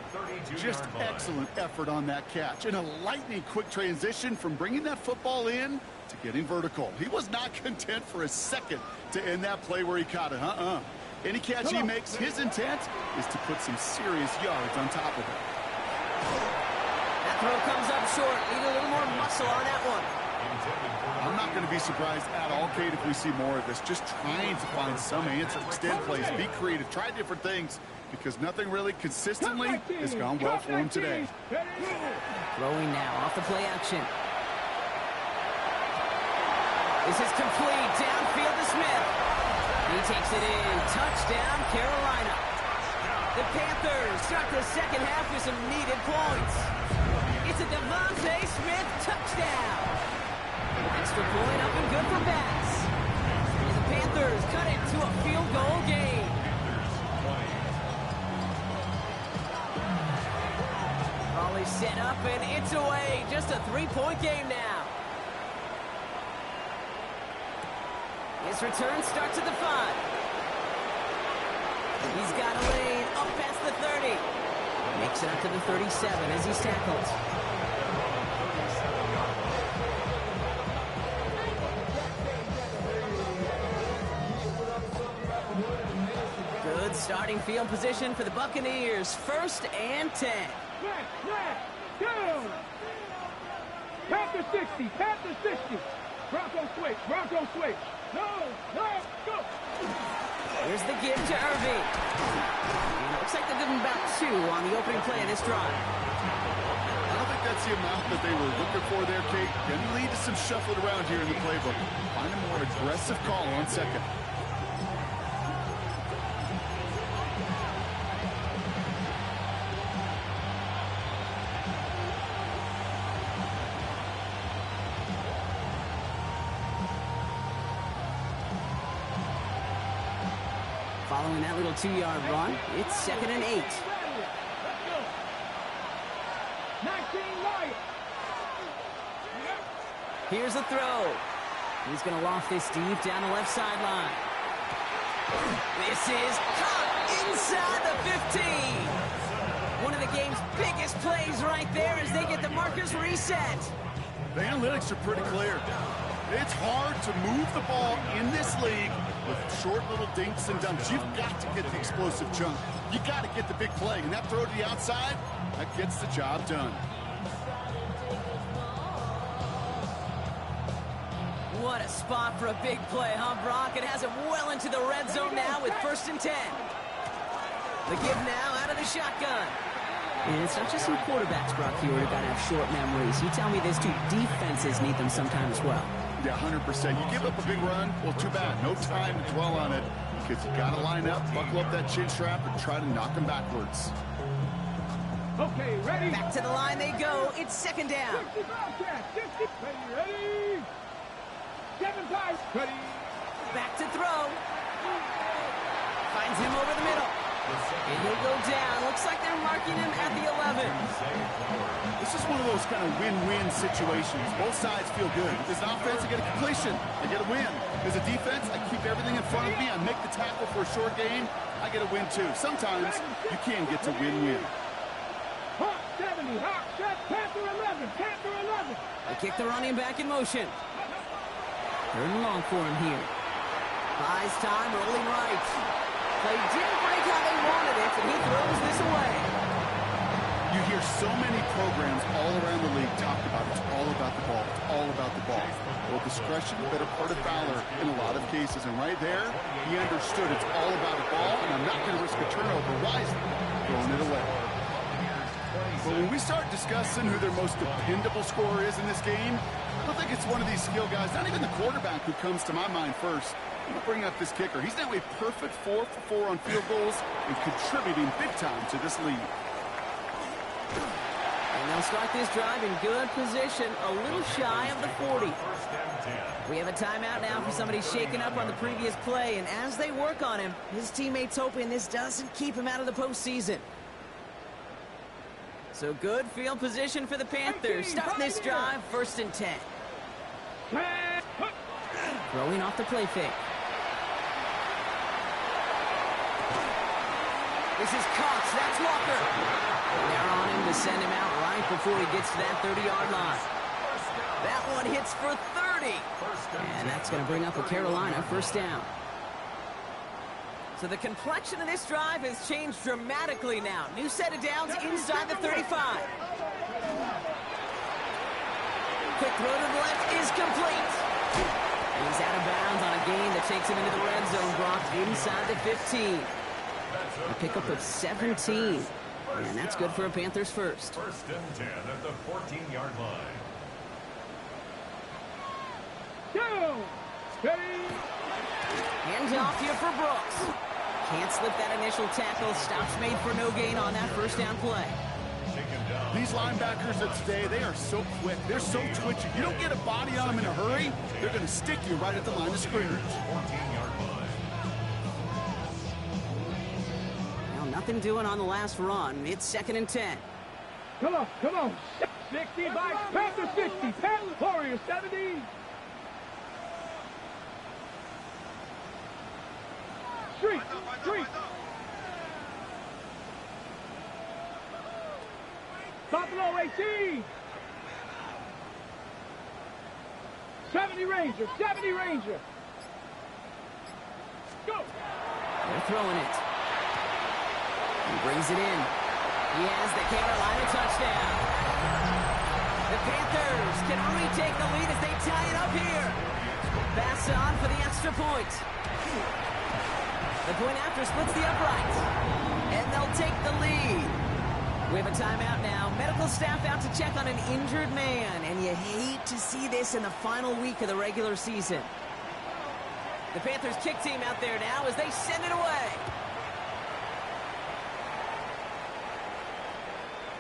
Just excellent effort on that catch. And a lightning quick transition from bringing that football in to getting vertical. He was not content for a second to end that play where he caught it. Any catch he makes, his intent is to put some serious yards on top of it. That throw comes up short. Need a little more muscle on that one. I'm not going to be surprised at all, Kate, if we see more of this. Just trying to find some answer, extend plays, be creative, try different things, because nothing really consistently has gone well for him today. Throwing now off the play action. This is complete. Downfield to Smith. He takes it in. Touchdown, Carolina. The Panthers start the second half with some needed points. It's a Devontae Smith touchdown. Extra point up and good for Bass. And the Panthers cut it to a field goal game. Ball is set up and it's away. Just a 3-point game now. His return starts at the 5. He's got a lane up past the 30. Makes it up to the 37 as he's tackled. Good starting field position for the Buccaneers. First and 10. Down. Panther 60, Panther 60. Bronco switch, Bronco switch. No, go. Here's the give to Irving. Looks like they'll give him about 2 on the opening play of this drive. I don't think that's the amount that they were looking for there, Kate. Going to lead to some shuffling around here in the playbook. Find a more aggressive call on second. Following that little 2-yard run, it's 2nd and 8. Here's a throw. He's going to loft this deep down the left sideline. This is caught inside the 15. One of the game's biggest plays right there as they get the markers reset. The analytics are pretty clear. It's hard to move the ball in this league with short little dinks and dumps. You've got to get the explosive chunk. You got to get the big play. And that throw to the outside, that gets the job done. What a spot for a big play, huh, Brock? It has him well into the red zone now with 1st and 10. The give now out of the shotgun. And it's not just some quarterbacks, Brock, here who got to have short memories. You tell me these two defenses need them sometimes as well. Yeah, 100%. You give up a big run, well, too bad. No time to dwell on it because you got to line up, buckle up that chin strap, and try to knock them backwards. Okay, ready? Back to the line they go. It's 2nd down. 60 Bobcats, 60. Ready? 7 times. Ready? Back to throw. Finds him over the middle. And he'll go down. Looks like they're marking him at the 11. This is one of those kind of win-win situations. Both sides feel good. As an offense, I get a completion. I get a win. As a defense, I keep everything in front of me. I make the tackle for a short gain. I get a win, too. Sometimes you can get to win-win. Hawk 70. Hawk set. Panther 11. Panther 11. They kick the running back in motion. 3rd and long for him here. Buys time, rolling right. They didn't break how they wanted it, and he throws this away. You hear so many programs all around the league talk about it's all about the ball. It's all about the ball. Well, discretion, better part of valor in a lot of cases. And right there, he understood it's all about the ball, and I'm not going to risk a turnover wisely, throwing it away. But when we start discussing who their most dependable scorer is in this game, I don't think it's one of these skill guys, not even the quarterback who comes to my mind first. I'm going to bring up this kicker. He's now a perfect 4 for 4 on field goals and contributing big time to this lead. And they'll start this drive in good position, a little shy of the 40. We have a timeout now for somebody shaken up on the previous play, and as they work on him, his teammates hoping this doesn't keep him out of the postseason. So good field position for the Panthers. Starting this drive, 1st and 10. Throwing off the play fake. This is Cox. That's Walker. They're on him to send him out right before he gets to that 30-yard line. That one hits for 30. And that's going to bring up a Carolina 1st down. So the complexion of this drive has changed dramatically now. New set of downs inside the 35. Quick throw to the left is complete. He's out of bounds on a gain that takes him into the red zone, Brock, inside the 15. A pickup of 17. And that's good for a Panthers 1st. 1st and 10 at the 14-yard line. Go! Steady! Hands off here for Brooks. Can't slip that initial tackle. Stops made for no gain on that 1st down play. These linebackers of today, they are so quick. They're so twitchy. You don't get a body on them in a hurry, they're going to stick you right at the line of scrimmage. 14-yard line. Now, nothing doing on the last run. It's 2nd and 10. Come on, come on. 60 by Panther 60. Panther Warrior 70. Street, street. Buffalo 18. 70 Ranger, 70 Ranger. Go. They're throwing it. He brings it in. He has the Carolina touchdown. The Panthers can retake the lead as they tie it up here. Pass on for the extra point. The point after splits the uprights. And they'll take the lead. We have a timeout now. Medical staff out to check on an injured man, and you hate to see this in the final week of the regular season. The Panthers kick team out there now as they send it away.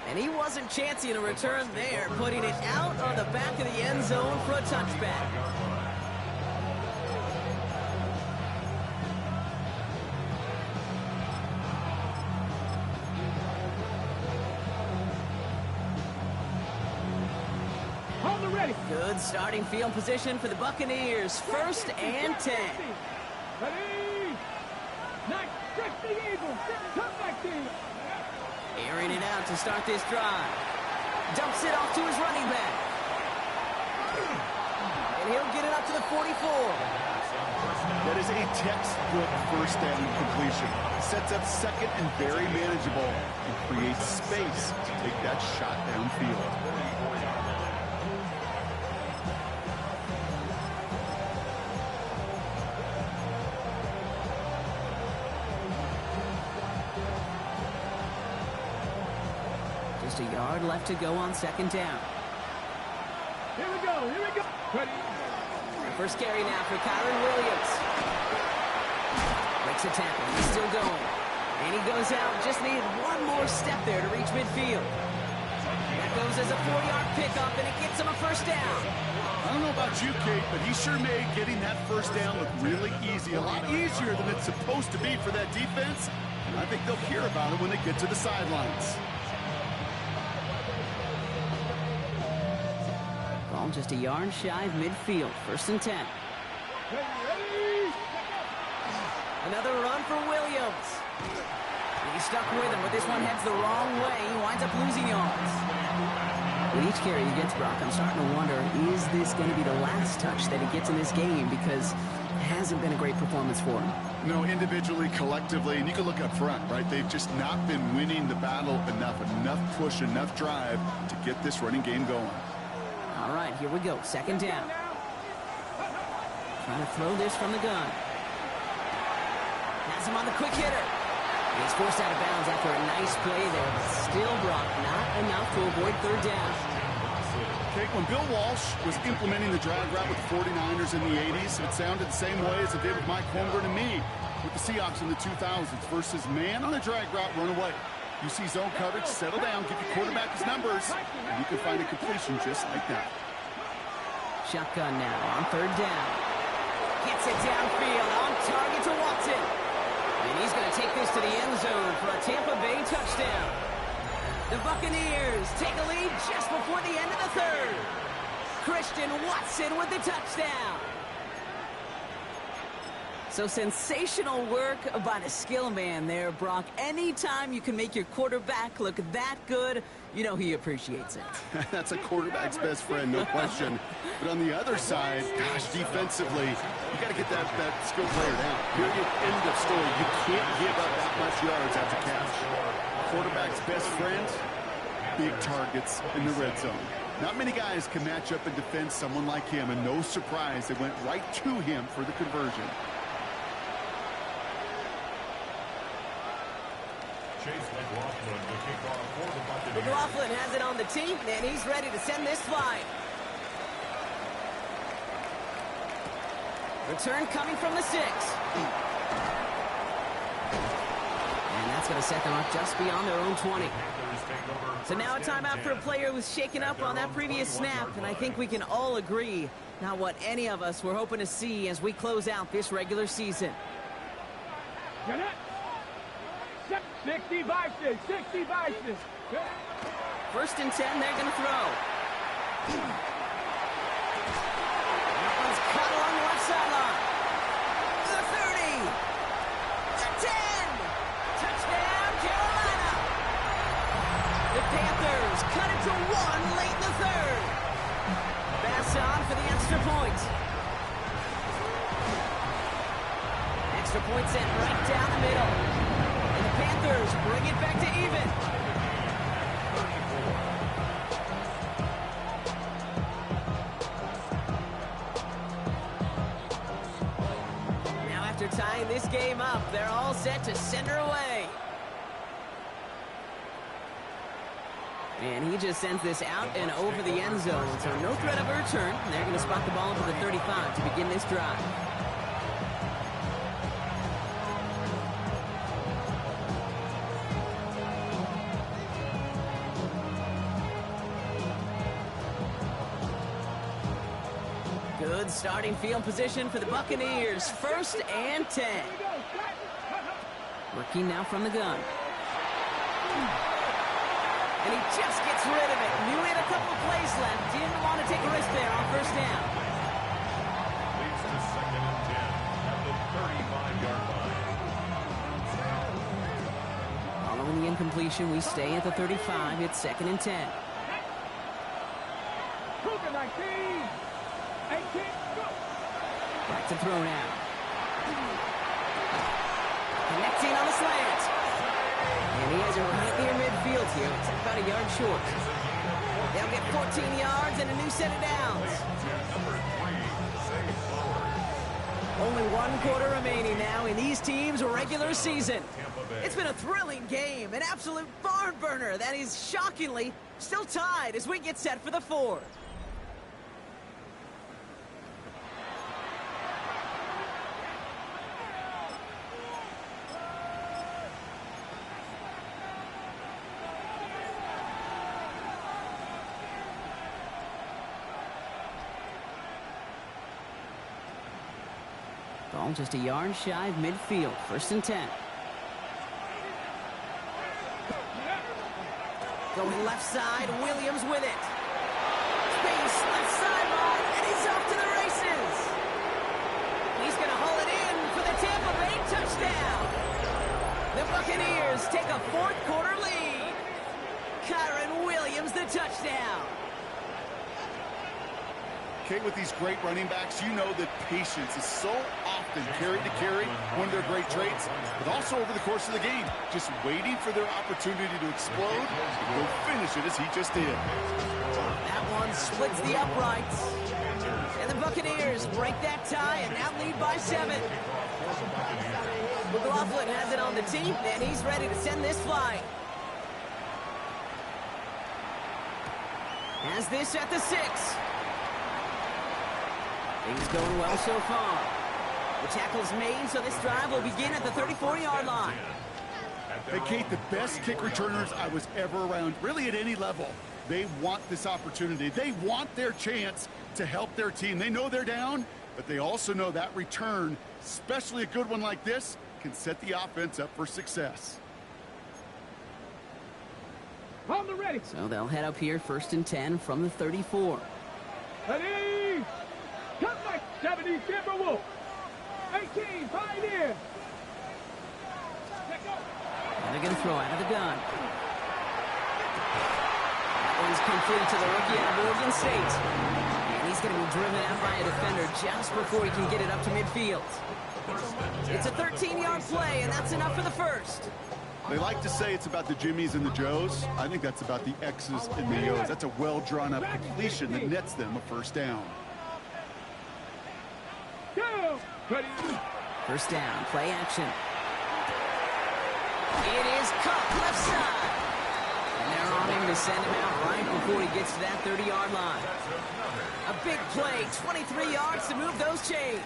And he wasn't chancing a return there, putting it out on the back of the end zone for a touchback. Good starting field position for the Buccaneers. 1st and 10. Ready? Nice. Stretch the Eagles. Come back team. Airing it out to start this drive. Dumps it off to his running back. And he'll get it up to the 44. That is a textbook first down completion. Sets up second and very manageable and creates space to take that shot downfield. Just a yard left to go on 2nd down. Here we go. Here we go. Ready? First carry now for Kyron Williams. Breaks a tackle. He's still going. And he goes out. Just needed one more step there to reach midfield. That goes as a 4-yard pickup, and it gets him a 1st down. I don't know about you, Kate, but he sure made getting that 1st down look really easy. A lot easier than it's supposed to be for that defense. I think they'll hear about it when they get to the sidelines. Ball just a yard shy of midfield. 1st and 10. Ready? Another run for Williams. He's stuck with him, but this one heads the wrong way. He winds up losing yards. With each carry he gets, Brock, I'm starting to wonder, is this going to be the last touch that he gets in this game? Because it hasn't been a great performance for him. No, individually, collectively, and you can look up front, right? They've just not been winning the battle enough push, enough drive to get this running game going. All right, here we go. 2nd down. Trying to throw this from the gun. Has him on the quick hitter. He's forced out of bounds after a nice play there, but still, Brock, not enough to avoid 3rd down. Okay, when Bill Walsh was implementing the drag route with the 49ers in the 80s, it sounded the same way as it did with Mike Holmgren and me with the Seahawks in the 2000s versus man on a drag route, run away. You see zone coverage, settle down, give your quarterback his numbers, and you can find a completion just like that. Shotgun now on 3rd down. Gets it downfield, on target to Watson. And he's going to take this to the end zone for a Tampa Bay touchdown. The Buccaneers take a lead just before the end of the 3rd. Christian Watson with the touchdown. So sensational work by the skill man there, Brock. Anytime you can make your quarterback look that good, you know he appreciates it. That's a quarterback's best friend, no question. But on the other side, gosh, defensively, you got to get that skill player down. Period. End of story. You can't give up that much yards after catch. Quarterback's best friend, big targets in the red zone. Not many guys can match up and defend someone like him, and no surprise, they went right to him for the conversion. McLaughlin has it on the team, and he's ready to send this flying. Return coming from the 6. And that's going to set them up just beyond their own 20. So now a timeout for a player who was shaken up on that previous snap, and I think we can all agree, not what any of us were hoping to see as we close out this regular season. Get it? 60 vices, 60 vices. 1st and 10, they're going to throw. That one's cut along the left sideline. The 30. The 10. Touchdown, Carolina. The Panthers cut it to 1 late in the 3rd. Pass on for the extra point. Extra point sent right down the middle. And the Panthers bring it back to even. Now after tying this game up, they're all set to send her away. And he just sends this out and over the end zone. So no threat of a return. And they're going to spot the ball into the 35 to begin this drive. Good starting field position for the Buccaneers. 1st and 10. Working now from the gun. And he just gets rid of it. Knew he had a couple of plays left. Didn't want to take a risk there on 1st down. Leads to 2nd and 10 at the 35-yard line. Following the incompletion, we stay at the 35. It's 2nd and 10. Cougar 19. 18, go. Back to throw now. Connecting on the slant. And he has it right near midfield here. It's about a yard short. They'll get 14 yards and a new set of downs. Only 1 quarter remaining now in these teams' regular season. It's been a thrilling game, an absolute barn burner that is shockingly still tied as we get set for the 4th. Ball just a yard shy of midfield. 1st and 10. Going left side, Williams with it. Space, left sideline, and he's off to the races. He's going to haul it in for the Tampa Bay touchdown. The Buccaneers take a 4th quarter lead. Kyron Williams, the touchdown. Okay, with these great running backs, you know that patience is so often carry to carry, one of their great traits, but also over the course of the game, just waiting for their opportunity to explode and go finish it as he just did. That one splits the uprights. And the Buccaneers break that tie and now lead by 7. McLaughlin has it on the tee, and he's ready to send this flying. Has this at the 6. Things going well so far. The tackle's made, so this drive will begin at the 34-yard line. Hey, Kate, the best kick returners I was ever around, really at any level, they want this opportunity. They want their chance to help their team. They know they're down, but they also know that return, especially a good one like this, can set the offense up for success. On the ready. So they'll head up here 1st and 10 from the 34. Ready. Cut back. 70, Timberwolf. 18, Pioneer. And they're going to throw out of the gun. That one's complete to the rookie out of Oregon State. And he's going to be driven out by a defender just before he can get it up to midfield. It's a 13-yard play, and that's enough for the 1st. They like to say it's about the Jimmies and the Joes. I think that's about the X's and the O's. That's a well-drawn-up completion that nets them a 1st down. Go. Ready. 1st down, play action. It is caught left side. And they're on him to send him out right before he gets to that 30-yard line. A big play, 23 yards to move those chains.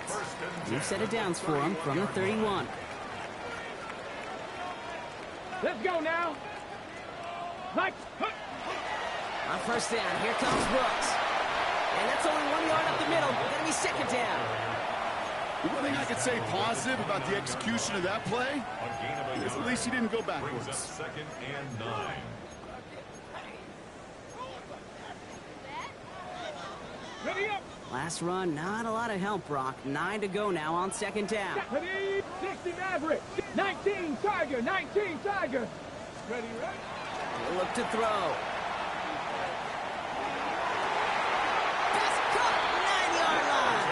New set of downs for him from the 31. Let's go now. Like. On 1st down, here comes Brooks. And that's only 1 yard up the middle. Going to be 2nd down. The one thing I could say positive about the execution of that play is at least he didn't go backwards. 2nd and 9. Ready up. Last run, not a lot of help, Brock. 9 to go now on 2nd down. Ready. 60 Maverick. 19 Tiger. 19 Tiger. Ready, ready. He'll look to throw. Pass caught, 9-yard line.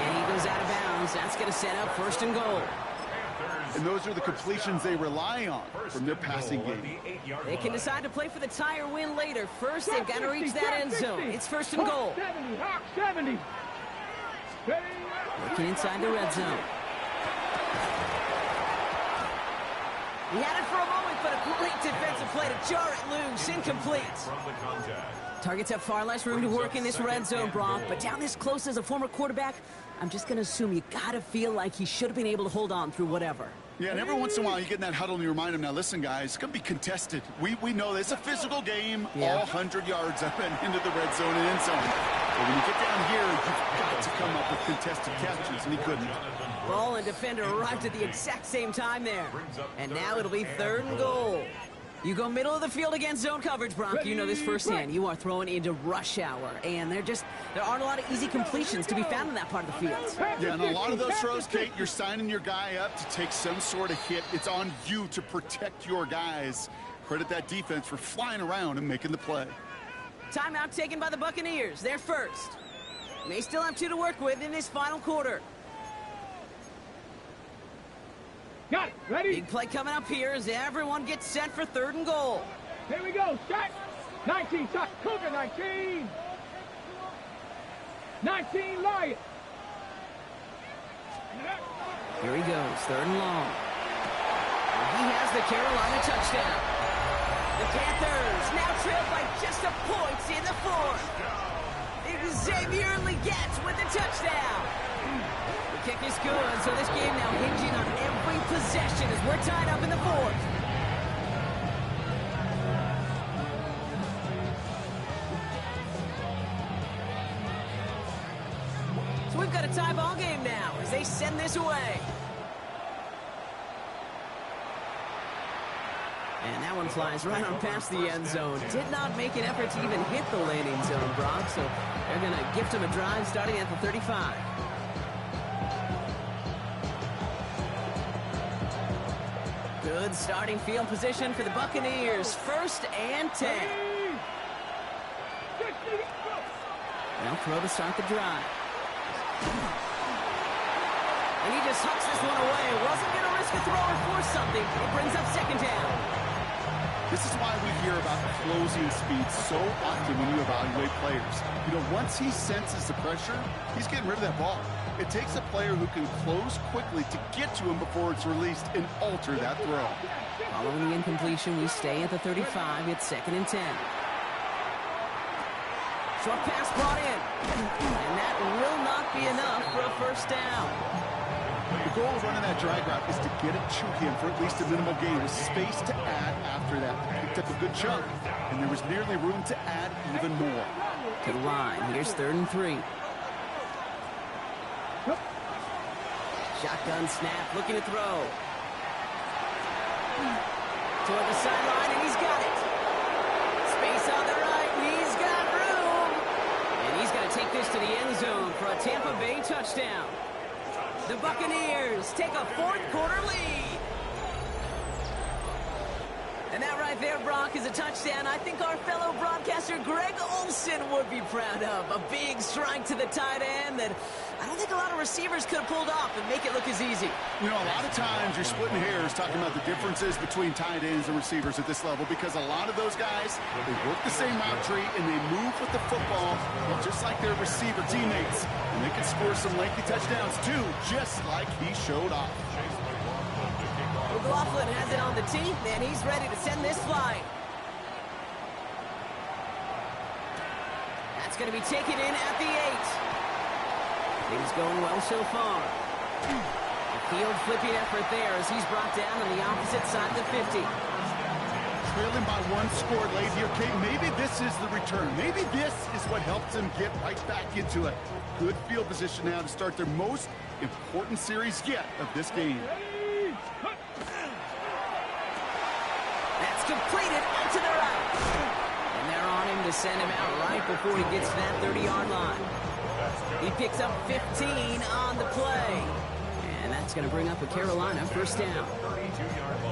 And he goes out of bounds. That's going to set up 1st and goal. And those are the completions they rely on from their passing game. They can decide to play for the tie or win later. First, they've got to reach that end zone. It's 1st and goal. 70, Hawk 70. Ready. Looking inside the red zone. He had it for a moment but a great defensive play to jar it loose. Incomplete. From the contact. Targets have far less room to work in this red zone, Brock, but down this close as a former quarterback, I'm just going to assume you got to feel like he should have been able to hold on through whatever. Yeah, and every once in a while you get in that huddle and you remind him, now listen, guys, it's going to be contested. We know this. It's a physical game, all 100 yards up and into the red zone and end zone. But when you get down here, you've got to come up with contested catches, and he couldn't. Ball and defender arrived at the exact same time there. And now it'll be 3rd and goal. You go middle of the field against zone coverage, Brock. You know this firsthand. You are throwing into rush hour, and there aren't a lot of easy completions to be found in that part of the field. Yeah, and a lot of those throws, Kate, you're signing your guy up to take some sort of hit. It's on you to protect your guys. Credit that defense for flying around and making the play. Timeout taken by the Buccaneers. They're first. They still have 2 to work with in this final quarter. Got it. Ready? Big play coming up here as everyone gets set for 3rd and goal. Here we go. Start. 19. Shot. Cougar 19. 19. Lion. Here he goes. 3rd and long. And he has the Carolina touchdown. The Panthers now trail by just a point in the 4th. Xavier Legette with the touchdown. The kick is good, so this game now hinging on every possession as we're tied up in the 4th. So we've got a tie ball game now as they send this away. And that one flies right on past the end zone. Did not make an effort to even hit the landing zone, Brock, so they're going to gift him a drive starting at the 35. Good starting field position for the Buccaneers. 1st and 10. They'll throw to start the drive. And he just hucks this one away. Wasn't going to risk a throw or force something. It brings up 2nd down. This is why we hear about closing speed so often when you evaluate players. You know, once he senses the pressure, he's getting rid of that ball. It takes a player who can close quickly to get to him before it's released and alter that throw. Following the incompletion, we stay at the 35. It's 2nd and 10. Short pass brought in. And that will not be enough for a 1st down. The goal of running that drag route is to get it to him for at least a minimal gain with space to add after that. Picked up a good chunk, and there was nearly room to add even more. To the line. Here's 3rd and 3. Shotgun snap, looking to throw. Toward the sideline, and he's got it. Space on the right, and he's got room. And he's going to take this to the end zone for a Tampa Bay touchdown. The Buccaneers take a 4th quarter lead. And that right there, Brock, is a touchdown I think our fellow broadcaster Greg Olsen would be proud of. A big strike to the tight end that I don't think a lot of receivers could have pulled off and make it look as easy. You know, a lot of times you're splitting hairs talking about the differences between tight ends and receivers at this level because a lot of those guys, they work the same route tree and they move with the football just like their receiver teammates. And they can score some lengthy touchdowns too, just like he showed off. McLaughlin has it on the tee, and he's ready to send this flying. That's going to be taken in at the 8. Things going well so far. A field flipping effort there as he's brought down on the opposite side of the 50. Trailing by 1 score late here, Kate. Maybe this is the return. Maybe this is what helps them get right back into it. Good field position now to start their most important series yet of this game. That's completed into the right. And they're on him to send him out right before he gets to that 30-yard line. He picks up 15 on the play. And that's going to bring up a Carolina 1st down.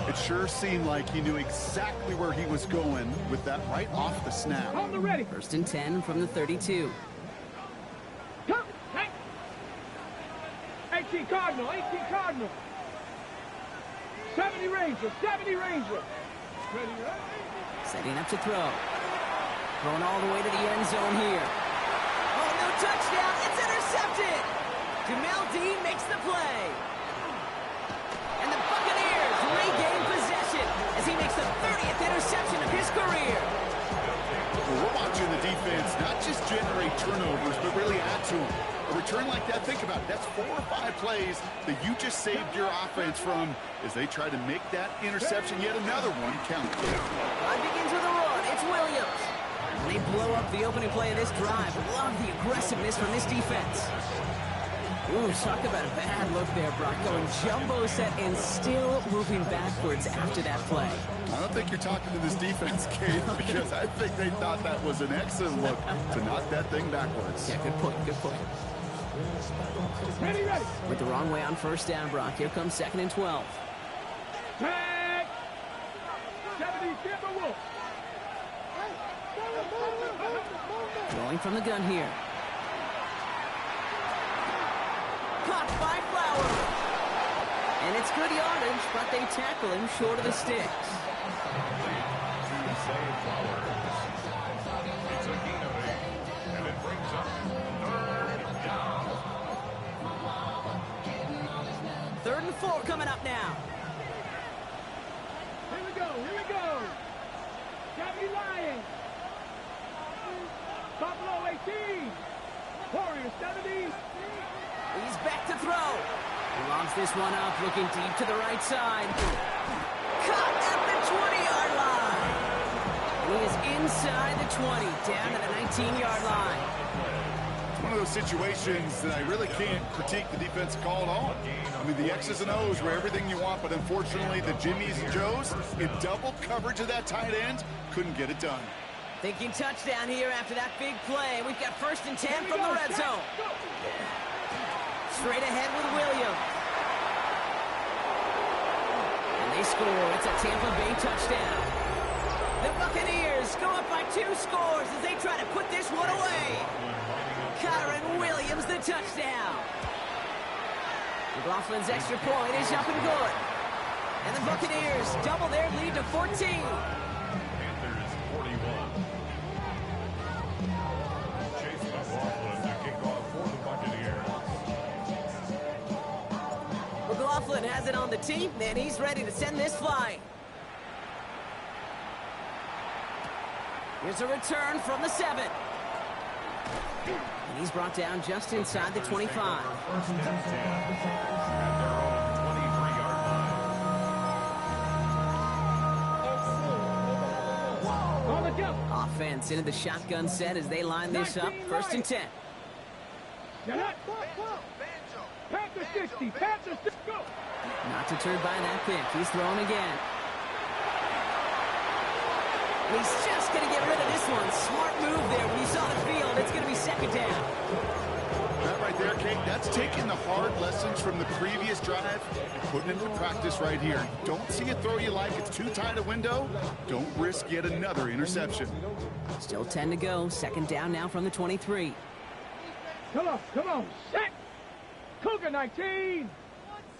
It sure seemed like he knew exactly where he was going with that right off the snap. 1st and 10 from the 32. 18 Cardinal, 18 Cardinal. 70 Ranger, 70 Ranger. Setting up to throw. Throwing all the way to the end zone here. Oh, no touchdown. It's intercepted. Jamel Dean makes the play. And the Buccaneers regain possession as he makes the interception of his career. Well, we're watching the defense not just generate turnovers, but really add to them. A return like that, think about it, that's 4 or 5 plays that you just saved your offense from as they try to make that interception, yet another one, count. Line begins with a run. It's Williams. And they blow up the opening play of this drive. Love the aggressiveness from this defense. Ooh, talk about a bad look there, Brock. Going jumbo set and still moving backwards after that play. I don't think you're talking to this defense, Kate, because I think they thought that was an excellent look to knock that thing backwards. Yeah, good point, good point. Ready, ready. Went the wrong way on first down, Brock. Here comes 2nd and 12. Tag. 70, Timber Wolf. Throwing from the gun here. Caught by Flowers. And it's good yardage, but they tackle him short of the sticks. Save Flowers. It's a gain of 8, and it brings up 3rd down. 3rd and 4 coming up now. Here we go, here we go. Gabby Lyons. Buffalo 18. Warriors 70. He's back to throw. He lobs this one up, looking deep to the right side. Caught at the 20-yard line. He is inside the 20, down to the 19-yard line. It's one of those situations that I really can't critique the defense call at all. I mean, the X's and O's were everything you want, but unfortunately the Jimmies and Joes in double coverage of that tight end couldn't get it done. Thinking touchdown here after that big play. We've got 1st and 10 from the red zone. Straight ahead with Williams. And they score. It's a Tampa Bay touchdown. The Buccaneers go up by 2 scores as they try to put this one away. Kyron Williams, the touchdown. McLaughlin's extra point is up and good. And the Buccaneers double their lead to 14. Panthers 41. Chase McLaughlin to kick off for the Buccaneers. McLaughlin has it on the tee, and he's ready to send this flying. Here's a return from the 7. And he's brought down just inside the 25. 1st and 10 at their own 23-yard line. On the jump. Offense into the shotgun set as they line this up. 1st and 10. Get up. Panther 60. Panther 60. Go. Not deterred by that pick. He's throwing again. He's just going to get rid of this one. Smart move there when you saw the field. It's going to be 2nd down. That right there, Kate, that's taking the hard lessons from the previous drive and putting it into practice right here. Don't see a throw you like. It's too tight a window. Don't risk yet another interception. Still 10 to go. 2nd down now from the 23. Come on, come on. Set. Cougar 19.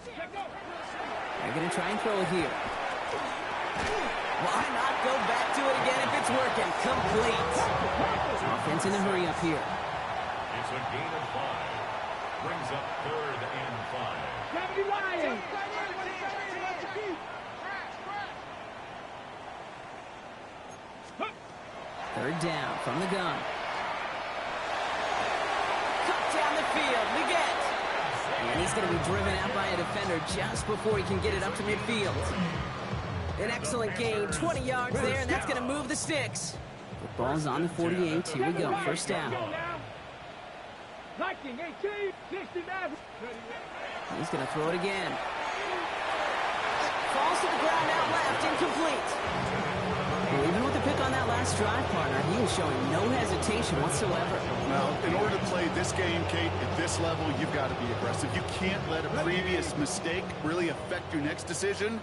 They're going to try and throw it here. Why not go back to it again if it's working? Complete. Offense in a hurry up here. It's a gain of 5. Brings up 3rd and 5. Gabby Lyons. 3rd down from the gun. Cut down the field. Leggett. And he's going to be driven out by a defender just before he can get it up to midfield. An excellent gain. 20 yards there, and that's going to move the sticks. The ball's on the 48. Here we go. 1st down. 19, 18, 69. He's going to throw it again. Falls to the ground out left. Incomplete. Well, even with the pick on that last drive, partner, he is showing no hesitation whatsoever. Now, in order to play this game, Kate, at this level, you've got to be aggressive. You can't let a previous mistake really affect your next decision.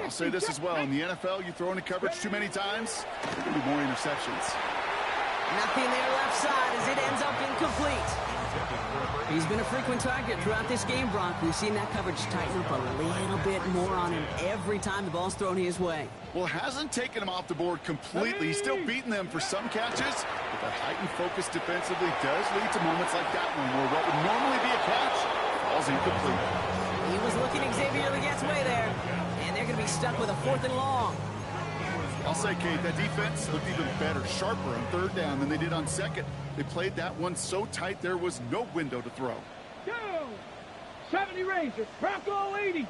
I'll say this as well. In the NFL, you throw into coverage too many times, there will be more interceptions. Nothing there left side as it ends up incomplete. He's been a frequent target throughout this game, Brock. We've seen that coverage tighten up a little bit more on him every time the ball's thrown his way. Well, hasn't taken him off the board completely. He's still beating them for some catches, but the heightened focus defensively does lead to moments like that one where what would normally be a catch falls incomplete. He was looking Xavier Leggett's way there, and they're going to be stuck with a 4th and long. I'll say, Kate, that defense looked even better, sharper on third down than they did on second. They played that one so tight there was no window to throw. Down. 70 Rangers. Bronco 80.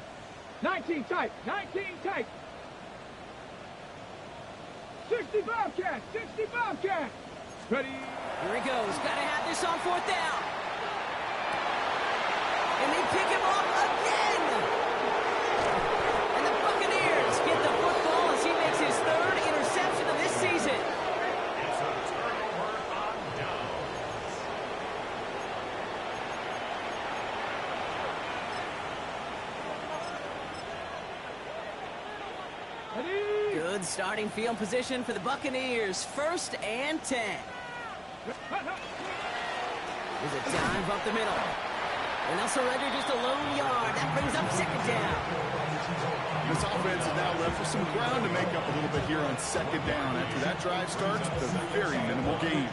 19 tight. 19 tight. 60 Bobcats. 60 Bobcats. Ready. Here he goes. Got to have this on fourth down. And they pick him off again. And the Buccaneers get the football as he makes his third interception of this season. It's a turnover on downs. Ready. Good starting field position for the Buccaneers. 1st and 10. There's a dive up the middle. And they'll surrender just a lone yard. That brings up 2nd down. This offense is now left with some ground to make up a little bit here on 2nd down. After that drive starts, with a very minimal gain.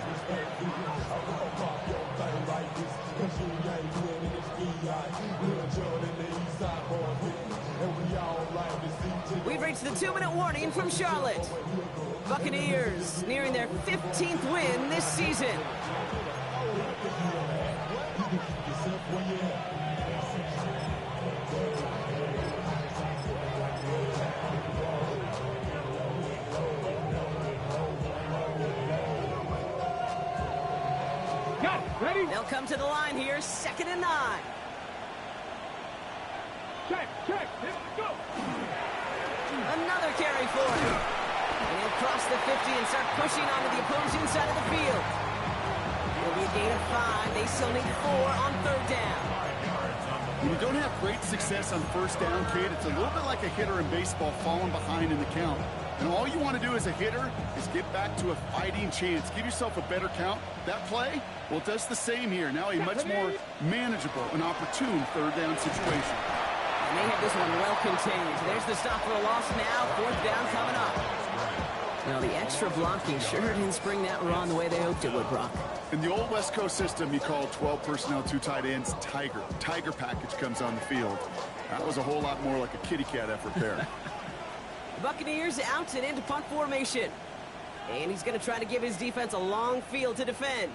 We've reached the 2-minute warning from Charlotte. Buccaneers nearing their 15th win this season. Got it. Ready. They'll come to the line here, 2nd and 9. Check. Check. Here we go. Another carry for him. And he'll cross the 50 and start pushing onto the opposing side of the field. It'll be a gain of 5. They still need 4 on 3rd down. When you don't have great success on 1st down, Kate, it's a little bit like a hitter in baseball falling behind in the count. And all you want to do as a hitter is get back to a fighting chance. Give yourself a better count. That play, well, it does the same here. Now a much more manageable and opportune 3rd down situation. And they have this one well contained. There's the stop for a loss now. 4th down coming up. Now the extra blocking sure didn't spring that run the way they hoped it would, Brock. In the old West Coast system, you call 12 personnel, 2 tight ends, Tiger. Tiger package comes on the field. That was a whole lot more like a kitty cat effort there. The Buccaneers out and into punt formation. And he's going to try to give his defense a long field to defend.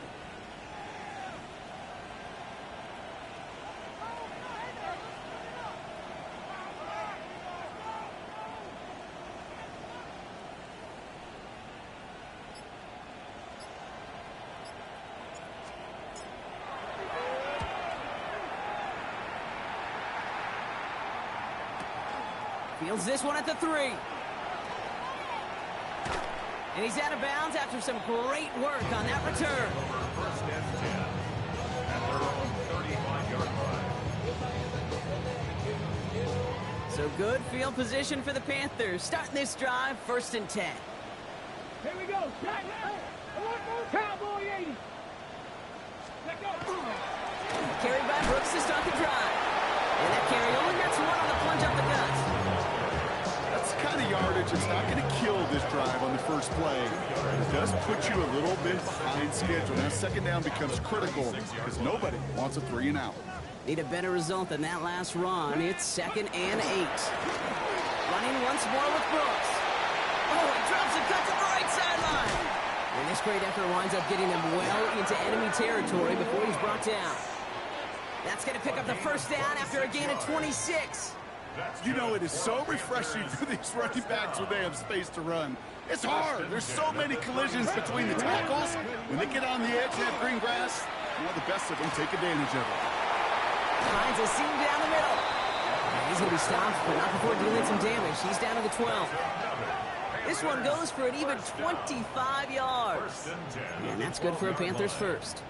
Fields this one at the 3. And he's out of bounds after some great work on that return. 1st and 10. At their own 35-yard line. So good field position for the Panthers. Starting this drive, 1st and 10. Here we go. Check. Cowboy 80. Let go. Carried by Brooks to start the drive. And that carry only gets 1 on the plunge up the gut. That's the kind of yardage that's not going to kill this drive on the first play. It does put you a little bit behind schedule. Now 2nd down becomes critical because nobody wants a 3 and out. Need a better result than that last run. It's 2nd and 8. Running once more with Brooks. Oh, he drops a cut to the right sideline. And this great effort winds up getting him well into enemy territory before he's brought down. That's going to pick up the 1st down after a gain of 26. You know, it is so refreshing for these running backs when they have space to run. It's hard. There's so many collisions between the tackles. When they get on the edge and have green grass, you know, the best of them take advantage of it. Finds a seam down the middle. And he's going to be stopped, but not before dealing some damage. He's down to the 12. This one goes for an even 25 yards. And that's good for a Panthers first.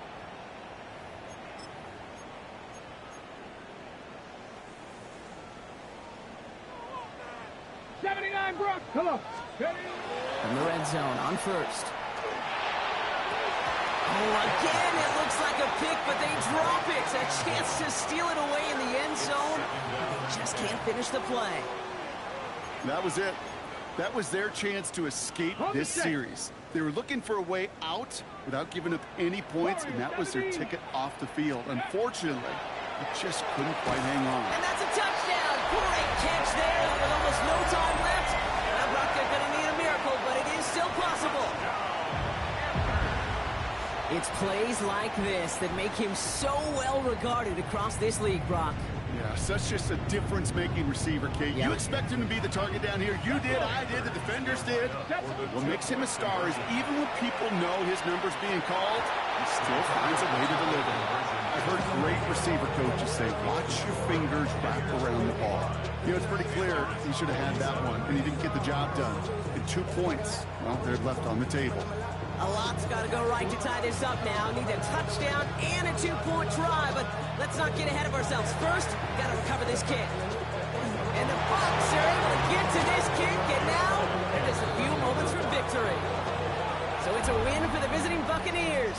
79 Brock. Come on. Ready. From the red zone on 1st. Oh, again, it looks like a pick, but they drop it. A chance to steal it away in the end zone. Just can't finish the play. That was it. That was their chance to escape this series. They were looking for a way out without giving up any points, and that was their ticket off the field. Unfortunately, it just couldn't quite hang on. And that's a touchdown. Great catch there with almost no time left. Now, Brock, they're going to need a miracle, but It's plays like this that make him so well regarded across this league, Brock. Yeah, such just a difference-making receiver, Kate. Yeah. You expect him to be the target down here. You did, I did, the defenders did. What makes him a star is even when people know his number's being called, he still finds a way to deliver. I've heard great receiver coaches say, watch your fingers wrap around the ball. You know, it's pretty clear he should have had that one, and he didn't get the job done. And 2 points, well, they're left on the table. A lot's got to go right to tie this up now. Need a touchdown and a 2-point try, but let's not get ahead of ourselves. First, got to recover this kick. And the Bucs are able to get to this kick, and now they're just a few moments from victory. So it's a win for the visiting Buccaneers.